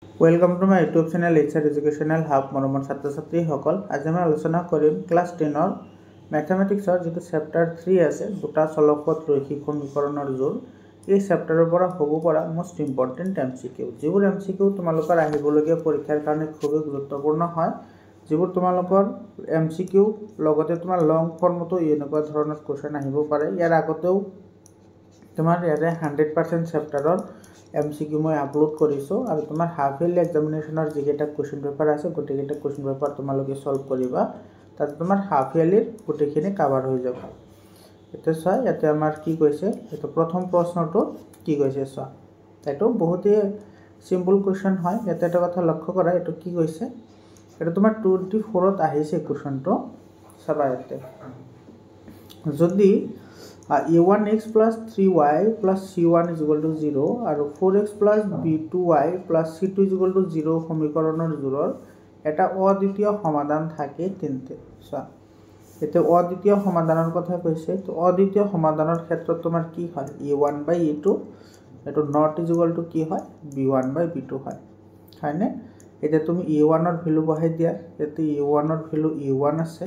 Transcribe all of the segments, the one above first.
welcome to my YouTube channel HR educational hub मरমৰ ছাত্ৰ ছাত্ৰী সকল আজি আমি আলোচনা কৰিম ক্লাস 10ৰ ম্যাথমেটিক্সৰ যেটো চেপ্টাৰ 3 আছে দুটা চলকপথ ৰৈখিক সমীকৰণৰ জোৰ এই চেপ্টাৰৰ পৰা হ'ব পৰা মোস্ট ইম্পৰ্টেন্ট এমসিকিউ যিবোৰ এমসিকিউ তোমালোকৰ আহিবলগীয়া পৰীক্ষাৰ কাৰণে খুব গুৰুত্বপূৰ্ণ হয় যিবোৰ তোমালোকৰ এমসিকিউ লগতে তোমাৰ লং ফৰ্মতো এনেকুৱা ধৰণৰ কোৱেশ্চন আহিব পাৰে ইয়াৰ আগতেও তোমাৰ ইয়াৰে 100% চেপ্টাৰৰ एमसीक्यू मैं अपलोड करिसो और तुम्हार हाफ इयरली एग्जामिनेशनर जेकेटा क्वेश्चन पेपर आछे गोटेकेटा क्वेश्चन पेपर तुम्हालोके सल्व करिबा ताते तुम्हार हाफ इयरली गोटेखिनि कवर हो जाबा एते सा याते आमार की কৈছে एतो प्रथम प्रश्नটো की কৈছে सा एतो बहुत ही सिम्पल क्वेश्चन হয় याते এটা কথা লক্ষ্য কৰা এটো কি কৈছে এটা তোমার 24 ত আহিছে क्वेश्चनটো চাবা याते যদি a1x plus 3y plus c1 is equal to 0 और 4x plus b2y plus c2 is equal to 0 সমীকৰণৰ জোৰৰ এটা অদ্বিতীয় সমাধান থাকে তেন্তে সা এতে অদ্বিতীয় সমাধানৰ কথা কৈছে তো অদ্বিতীয় সমাধানৰ ক্ষেত্ৰত তোমাৰ কি হয় a1 by a2 এটো not is equal to কি হয় b1 by b2 হয় হয়নে এটা তুমি a1 ৰ ভ্যালু বহাই দিয়া এতে a1 ৰ ভ্যালু a1 আছে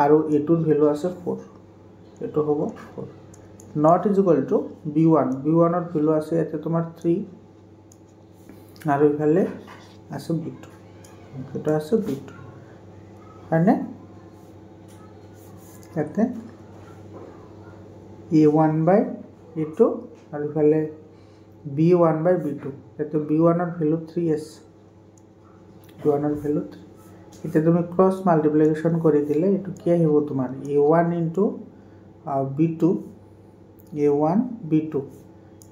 আৰু a2 ৰ ভ্যালু আছে 4 এটো হবো 4 not is equal to b1 b1 এর ভ্যালু আছে এতে তোমার 3 আর এখানে আছে b2 এটা আছে b2 মানে এতে a1 by a2 আর এখানে b1 by b2 এতে b1 এর ভ্যালু 3 আছে b1 এর ভ্যালু 3 এটা তুমি ক্রস মাল্টিপ্লিকেশন করে দিলে এটো কি আহিব তোমার a1 into b2 a1 b2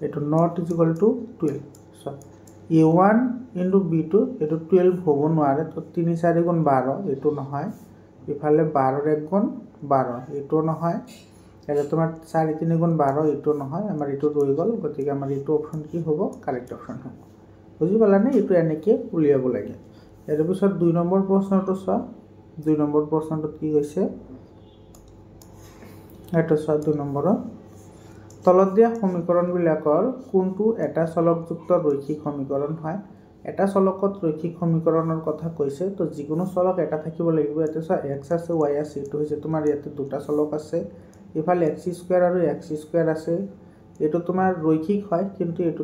এটো not is equal to 12 so a1 into b2 এটো 12 হব নোৱাৰে তো 3 4 গুণ 12 এটো নহয় ইফালে 12 1 গুণ 12 এটো নহয় এটা তোমাৰ 4 3 গুণ 12 এটো নহয় আমাৰ এটো ৰৈ গল গতিকে আমাৰ এটো অপচন কি হ'ব কারেক্ট অপচন হ'ব বুজি পালানে এটো এনেকে উলিয়াব লাগে এর পিছত 2 নম্বৰ প্ৰশ্নটো চোৱা 2 নম্বৰ প্ৰশ্নটো কি কৈছে এটা 2 নম্বৰ তলত দিয়া সমীকৰণবিলাকৰ কোনটো এটা চলকযুক্ত ৰৈখিক সমীকৰণ হয় এটা চলকত ৰৈখিক সমীকৰণৰ কথা কৈছে তো যিকোনো চলক এটা থাকিব লাগিব এতে x আছে y আছে এটো হৈছে তোমাৰ ইয়াতে দুটা চলক আছে ইফালে x² আৰু x² আছে এটো তোমাৰ ৰৈখিক হয় কিন্তু এটো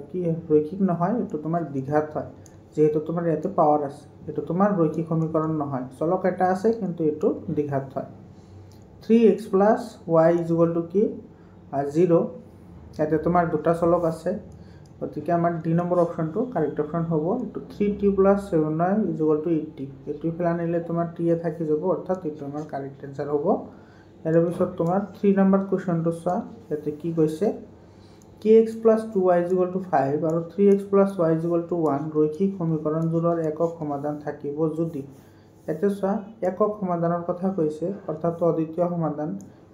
কি ৰৈখিক নহয় এটো তোমাৰ দ্বিঘাত হয় যেহেতু তোমাৰ ইয়াতে পাৱাৰ আছে এটো তোমাৰ ৰৈখিক সমীকৰণ নহয় চলক এটা আছে কিন্তু এটো দ্বিঘাত হয় 3x plus y is equal to কি 0 এতে তোমার দুটা চলক আছে গতিকে আমাৰ ডি নম্বৰ অপচনটো কারেক্ট অপচন হ'ব এটো 3t plus 7y is equal to 80 এটো ফেলা নিলে তোমাৰ t এ থাকি যাব অৰ্থাৎ এটো আমাৰ কাৰেক্ট आंसर হ'ব এৰ পিছত তোমাৰ 3 নম্বৰ কোৱেশ্চনটো চোৱা এতে কি কৈছে kx plus 2y is equal to 5 আৰু 3x plus y is equal to 1 ৰৈখিক সমীকৰণজোৰৰ একক সমাধান থাকিব যদি এতে চোৱা একক সমাধানৰ কথা কৈছে অৰ্থাৎ অদ্বিতীয় সমাধান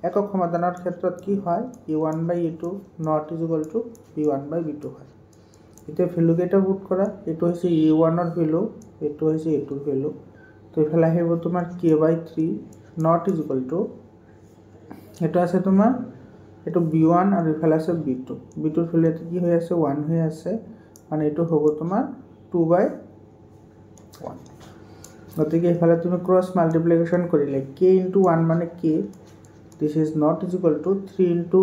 একক সমাধানৰ ক্ষেত্ৰত কি হয় a1 by a2 not is equal to b1 by b2 হয় এটা ভ্যালু কেটা পুট কৰা এটো হৈছে a1 ৰ ভ্যালু এটো হৈছে a2 ৰ ভ্যালু তো ইফালে আহিব তোমাৰ k by 3 not is equal to এটো আছে তোমাৰ এটো b1 আৰু ইফালে আছে b2 b2 ৰ ভ্যালু এতে কি হৈ আছে 1 হৈ আছে মানে এটো হ'ব তোমাৰ 2 by 1 গতিকে ইফালে তুমি ক্ৰস মাল্টিপ্লিকেশন কৰিলে k into 1 মানে k this is not is equal to 3 into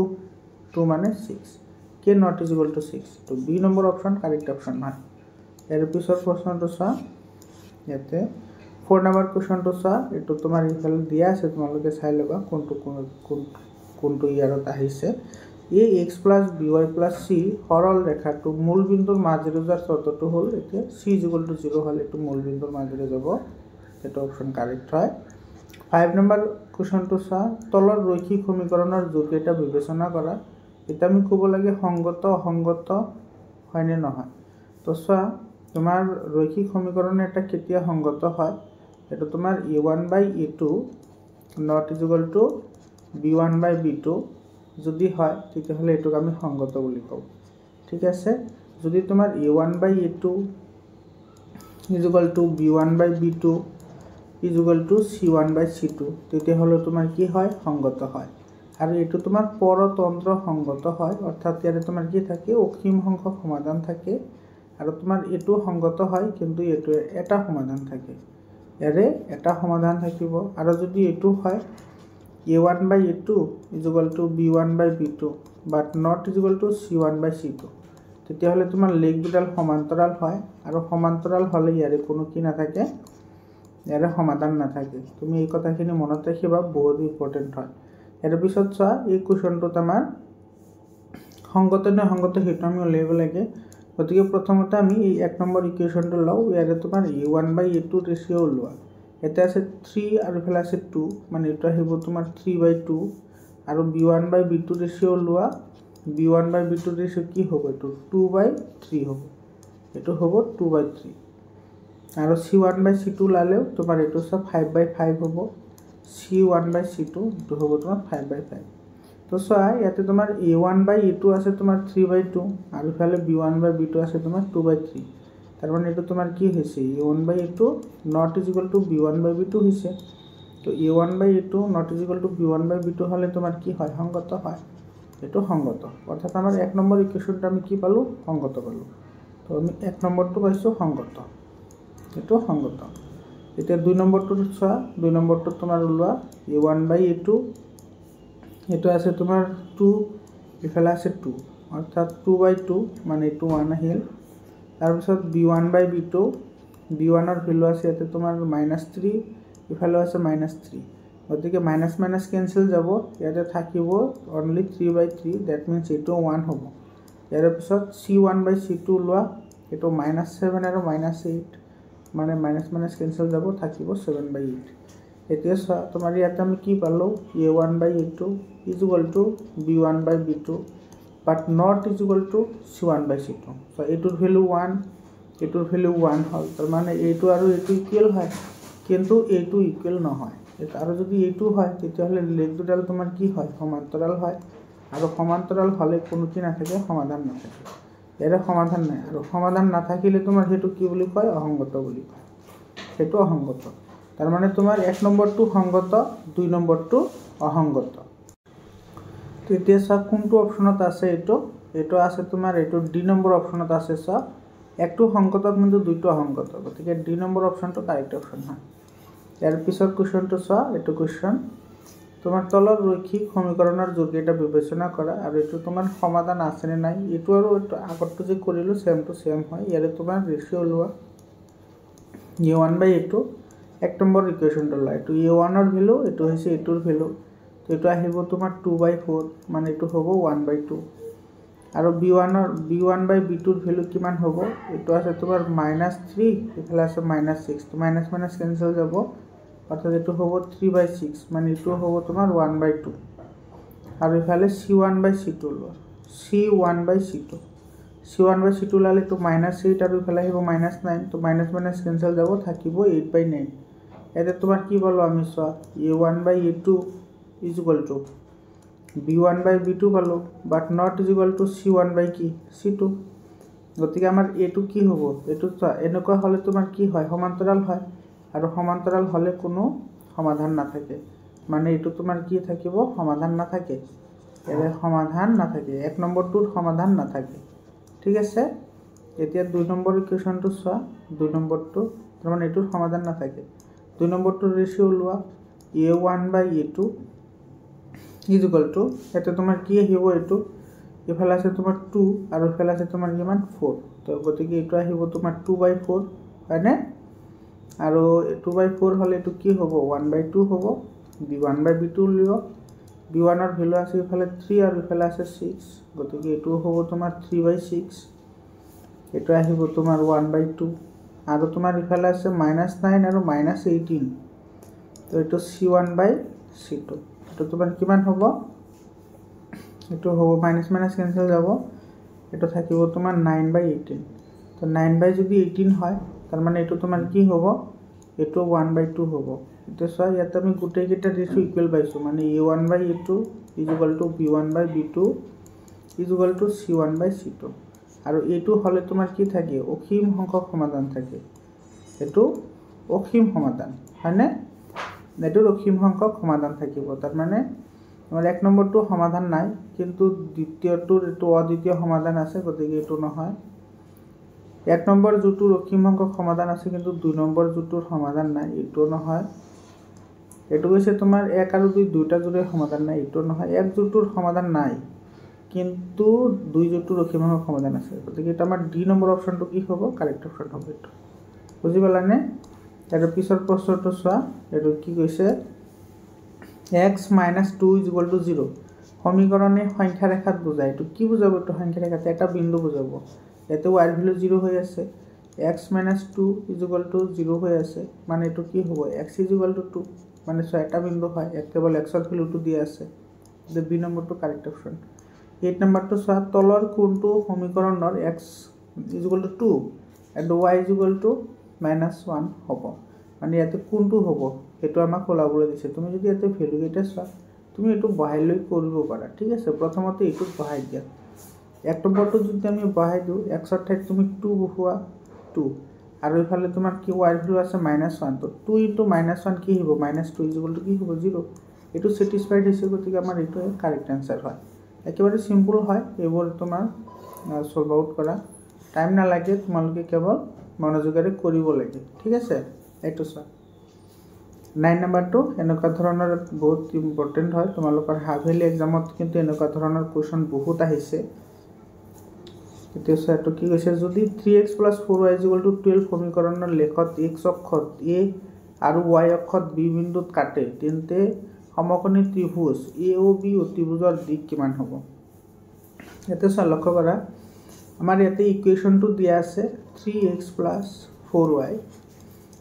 2 মানে 6 k not is equal to 6 তো b number option correct option হয় এৰ পিছৰ প্ৰশ্নটো চা ইয়াতে 4 নম্বৰ কোৱেশ্চনটো চা এটো তোমাৰ ইফালে দিয়া আছে তোমালোকে চাই লবা কোনটো ইয়াৰত আহিছে a x plus by plus c সৰল ৰেখাটো মূল বিন্দুৰ মাজেৰে যোৱাৰ চৰ্তটো হ'ল এতিয়া c is equal to 0 হলে এটো মূল বিন্দুৰ মাজেৰে যাব এটা অপশন কাৰেক্ট হয় 5 নম্বৰ কোৱেশ্চনটো চা তলৰ ৰৈখিক সমীকৰণৰ যোগকেইটা বিবেচনা কৰা এটা আমি ক'ব লাগে সংগত অসংগত হয়নে নহয় তো চা তোমাৰ ৰৈখিক সমীকৰণ এটা কেতিয়া সংগত হয় এটা তোমাৰ a1 by a2 not is equal to b1 by b2 যদি হয় তেতিয়াহলে এটোক আমি সংগত বুলি কওঁ ঠিক আছে যদি তোমাৰ a1 by a2 is equal to b1 by b2 is equal to c1 by c2 তেতিয়া হলো তোমার কি হয় সংগত হয় আর এটো তোমার পরতন্ত্র সংগত হয় অর্থাৎ ইয়ারে তোমার কি থাকে অসীম সংখ্যক সমাধান থাকে আৰু তোমাৰ এইটো সংগত হয় কিন্তু এইটো এটা সমাধান থাকে ইয়াৰে এটা সমাধান থাকিব আৰু যদি এইটো হয় a1/a2 = b1/b2 but not = c1/c2 তেতিয়াহ'লে তোমাৰ লেগ দুডাল সমান্তৰাল হয় আৰু সমান্তৰাল হ'লে ইয়াৰে কোনো কি নাথাকে ইয়াৰে সমাধান নাথাকে তুমি এই কথাখিনি মনত ৰাখিবা বহুত ইম্পৰ্টেণ্ট হয় ইয়াৰ পিছত চোৱা এই কুৱেশ্যনটোত আমাৰ সংগত নে সংগত সেইটো আমি উলিয়াব লাগে গতিকে প্ৰথমতে আমি এই 1 নম্বৰ ইকুৱেশ্যনটো লওঁ ইয়াৰে তোমাৰ a1/a2 ৰেচিঅ' ওলোৱা এটা আছে 3 আৰু ইফালে আছে 2 মানে এইটো আহিব তোমাৰ 3/2 আৰু b1/b2 ৰেচিঅ' ওলোৱা b1/b2 ৰেচিঅ' কি হ'ব এইটো 2/3 হ'ব এইটো হ'ব 2/3 আৰু c1/c2 ওলালেও তোমাৰ এইটো চব 5/5 হ'ব c1/c2 এইটো হ'ব তোমাৰ 5/5 তো চোৱা ইয়াতে তোমাৰ a1/a2 আছে তোমাৰ 3/2 আৰু ইফালে b1/b2 আছে তোমাৰ 2/3 তাৰ মানে এইটো তোমাৰ কি হৈছে a1/a2 not = b1/b2 হৈছে তো a1/a2 not = b1/b2 হ'লে তোমাৰ কি হয় সংগত হয় এইটো সংগত অৰ্থাৎ আমাৰ 1 নম্বৰ ইকুৱেশ্যনটো আমি কি পালোঁ সংগত পালোঁ তো আমি 1 নম্বৰটো পাইছোঁ সংগত এইটো সংগত এতিয়া 2 নম্বৰটো চোৱা 2 নম্বৰটো তোমাৰ ওলোৱা a1/a2 এইটো আছে তোমাৰ 2 ইফালে আছে 2 অৰ্থাৎ 2/2 মানে এইটো 1 আহিল তাৰপিছত b1/b2 b1ৰ ভেলু আছে ইয়াতে তোমাৰ -3 ইফালে আছে -3 গতিকে মাইনাছ মাইনাছ কেনচেল যাব ইয়াতে থাকিব অনলি 3/3 দ্যাট মিন্স এইটো 1 হ'ব ইয়াৰ পিছত c1/c2 লোৱা এইটো -7 আৰু -8 মানে মাইনাছ মাইনাছ কেনচেল যাব থাকিব 7/8 এতিয়া চোৱা তোমাৰ ইয়াতে আমি কি পালোঁ a1/a2 = b1/b2 but not = c1/c2 so এইটোৰ ভ্যালু 1 এইটোৰ ভ্যালু 1 হ'ল তাৰ মানে এইটো আৰু এইটো ইকুৱেল হয় কিন্তু এইটো ইকুৱেল নহয় আৰু যদি এইটো হয় তেতিয়াহ'লে লেগ দুডাল তোমাৰ কি হয় সমান্তৰাল হয় আৰু সমান্তৰাল হ'লে কোনো কি নাথাকে সমাধান নাথাকে ইয়াৰে সমাধান নাই আৰু সমাধান নাথাকিলে তোমাৰ সেইটো কি বুলি কয় অসংগত বুলি কয় সেইটো অসংগত তাৰ মানে তোমাৰ 1 নম্বৰটো সংগত 2 নম্বৰটো অসংগত তেতিয়া চোৱা কোনটো অপশ্যনত আছে এইটো আছে তোমাৰ এইটো ডি নম্বৰ অপশ্যনত আছে চোৱা একটো সংগত কিন্তু দুইটো অসংগত গতিকে ডি নম্বৰ অপশ্যনটো কাৰেক্ট অপশ্যন হয় ইয়াৰ পিছৰ কুৱেশ্যনটো চোৱা এইটো কুৱেশ্যন তোমাৰ তলৰ ৰৈখিক সমীকৰণৰ যোগেটা বিবেচনা কৰা আৰু এইটো তোমাৰ সমাধান আছে নে নাই এইটো আৰু আগতটো যে কৰিলোঁ সেম টু সেম হয় ইয়াৰে তোমাৰ ৰেচিঅ' ওলোৱা a1/a2 1 নম্বৰ ইকুৱেশ্যনটো লোৱা এইটো a1ৰ ভ্যালু এইটো হৈছে এইটোৰ ভ্যালু তো এইটো আহিব তোমাৰ 2/4 মানে এইটো হ'ব 1/2 আৰু b1/b2 ভ্যালু কিমান হ'ব এইটো আছে তোমাৰ -3 ইফালে আছে -6 তো মাইনাছ মাইনাছ কেনসেল যাব অৰ্থাৎ এইটো হ'ব 3/6 মানে এইটো হ'ব তোমাৰ 1/2 আৰু ইফালে c1/c2 লোৱা c1/c2 লালে তো -8 আৰু ইফালে আহিব -9 তো মাইনাছ মাইনাছ কেনসেল যাব থাকিব 8/9 এতে তোমাৰ কি পালো আমি চোৱা a1/a2 = b1/b2 পালো বাট নট c1/c2 গতিকে আমাৰ এটো কি হ'ব এটো চোৱা এনেকুৱা হলে তোমাৰ কি হয় সমান্তৰাল হয় আৰু সমান্তৰাল হলে কোনো সমাধান নাথাকে মানে এটো তোমাৰ কি থাকিব সমাধান নাথাকে এৰে সমাধান নাথাকে 1 নম্বৰটোৰ সমাধান নাথাকে ঠিক আছে এতিয়া 2 নম্বৰ ইকুৱেশ্যনটো চোৱা 2 নম্বৰটো মানে এটোৰ সমাধান নাথাকে 2 নম্বৰটোৰ ৰেচিঅ' লোৱা a1/a2 = এটা তোমাৰ কি আহিব এটো ইফালে আছে তোমাৰ 2 আৰু ইফালে আছে তোমাৰ কিমান 4 তো গতিকে এটো আহিব তোমাৰ 2/4 হয়নে আৰু 2/4 হলে এটো কি হ'ব 1/2 হ'ব b1/b2 লিও b1 ৰ ভ্যালু আছে ইফালে 3 আৰু ইফালে আছে 6 গতিকে এটো হ'ব তোমাৰ 3/6 এটো আহিব তোমাৰ 1/2 আৰু তোমাৰ ইফালে আছে -9 আৰু -18 তো এটো c1/c2 এটো তোমাৰ কিমান হ'ব এটো হ'ব মাইনাস মাইনাস কেনসেল যাব এটো থাকিব তোমাৰ 9/18 তো 9/18 হয় তাৰ মানে এটো তোমাৰ কি হ'ব এটো 1/2 হ'ব এটো চোৱা ইয়াতে আমি গুটেই কেইটা ৰেচিঅ' ইকুৱেল পাইছো মানে a1/a2 = b1/b2 = c1/c2 আৰু এটো হলে তোমাৰ কি থাকে অসীম সংখ্যক সমাধান থাকে এটো অসীম সমাধান হয়নে এটোৰ অসীম সংখ্যক সমাধান থাকিব তাৰ মানে আমাৰ 1 নম্বৰটো সমাধান নাই কিন্তু দ্বিতীয়টোৰ এটো অদ্বিতীয় সমাধান আছে গতিকে এটো নহয় 1 নম্বৰ যোটো ৰৈখিক সংখ্যক সমাধান আছে কিন্তু 2 নম্বৰ যোটোৰ সমাধান নাই এটো নহয় এটো হৈছে তোমাৰ 1 আৰু 2 দুটা জোড়ৰ সমাধান নাই এটো নহয় 1 যোটোৰ সমাধান নাই কিন্তু 2 যোটোৰ ৰৈখিক সংখ্যক সমাধান আছে গতিকে এটা আমাৰ ডি নম্বৰ অপচনটো কি হ'ব কাৰেক্ট অপচন হ'ব এটো বুজি পালানে এৰ পিছৰ প্ৰশ্নটো চোৱা এটো কি কৈছে x - 2 = 0 সমীকৰণে সংখ্যা ৰেখাত বুজায় এটো কি বুজাব এটো সংখ্যা ৰেখাতে এটা বিন্দু বুজাব এতে y ভ্যালু 0 হৈ আছে x - 2 = 0 হৈ আছে মানে এটো কি হ'ব x = 2 মানে সো এটা বিন্দু হয় কেৱল x ৰ ভ্যালুটো দিয়া আছে যে বি নম্বৰটো কাৰেক্ট অপচন 8 নম্বৰটো চোৱা তলৰ কোনটো সমীকৰণৰ x = 2 and y = -1 হ'ব মানে ইয়াতে কোনটো হ'ব এটো আমাক ওলাবলৈ দিছে তুমি যদি ইয়াতে ভ্যালু কেইটা চোৱা তুমি এটো বহাই লৈ কৰিব পাৰা ঠিক আছে প্ৰথমতে এটো বহাই দিয়া এক নম্বৰটো যদি আমি বহাই দিও x ৰ ঠাইত তুমি 2 বহোৱা 2 আৰু ইফালে তোমাৰ কি y ভ্যালু আছে -1 তো 2 * -1 কি হ'ব -2 = কি হ'ব 0 এটো স্যাটিসফাইড হৈছে গতিকে আমাৰ এটো কাৰেক্ট आंसर হয় একেবাৰে সিম্পল হয় এবোৰ তোমাৰ সলভ আউট কৰা টাইম না লাগে তোমালোকে কেৱল মনোযোগেৰে কৰিব লাগে ঠিক আছে এটো চোৱা 9 নম্বৰটো এনেকুৱা ধৰণৰ বহুত ইম্পৰ্টেন্ট হয় তোমালোকৰ হাফ ইয়াৰলি এক্সামত কিন্তু এনেকুৱা ধৰণৰ কোৱেশ্চন বহুত আহিছে এতিয়া সেটো কি কৈছে যদি 3x + 4y = 12 সমীকৰণৰ লেখত x অক্ষত a আৰু y অক্ষত b বিন্দুত কাটে তেন্তে সমকোণী ত্ৰিভুজ AOB অতিভুজৰ দিক কিমান হ'ব এতে লক্ষ্য কৰা আমাৰ ইয়াতে ইকুৱেশনটো দিয়া আছে 3x + 4y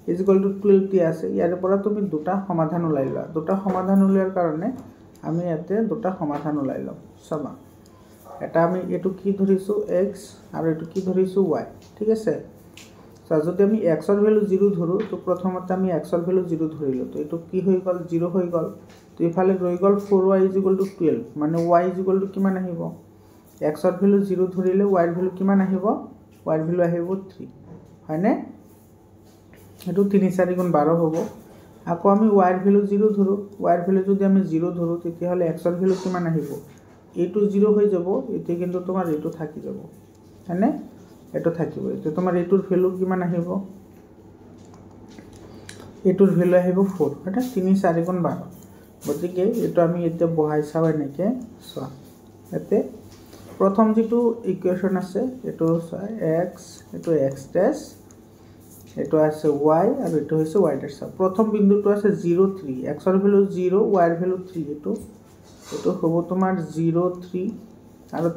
= 12 দিয়া আছে ইয়াৰ পৰা তুমি দুটা সমাধান উলাই লোৱা দুটা সমাধান উলিয়াৰ কাৰণে আমি ইয়াতে দুটা সমাধান উলাই লম চাবা এটা আমি এটো কি ধৰিছো x আৰু এটো কি ধৰিছো y ঠিক আছে যদি আমি x ৰ ভ্যালু 0 ধৰো তো প্ৰথমতে আমি x ৰ ভ্যালু 0 ধৰিলো তো এটো কি হৈ গল 0 হৈ গল তো ইফালে ৰৈ গল 4y = 12 মানে y = কিমান আহিব x ৰ ভ্যালু 0 ধৰিলে y ৰ ভ্যালু কিমান আহিব y ৰ ভ্যালু আহিব 3 হয়নে এটো 3 4 গুণ 12 হ'ব আকৌ আমি y ৰ ভ্যালু 0 ধৰো y ৰ ভ্যালু যদি আমি 0 ধৰো তেতিয়া হলে x ৰ ভ্যালু কিমান আহিব এটো 0 হৈ যাব এতে কিন্তু তোমাৰ এটো থাকি যাব হয়নে এটো থাকিব এতে তোমাৰ এটোৰ ভ্যালু কিমান আহিব এটোৰ ভ্যালু আহিব 4 এটা 3 4 গুণ 12 গতিকে এটো আমি এতে বহাই চাও এনেকে চোৱা এতে প্ৰথম যেটো ইকুৱেশন আছে এটো x এটো x ড্যাশ এটো আছে y আৰু এটো হৈছে y ড্যাশ প্ৰথম বিন্দুটো আছে 0 3 x ৰ ভ্যালু 0 y ৰ ভ্যালু 3 এটো হ'ব তোমাৰ 0 3 আৰু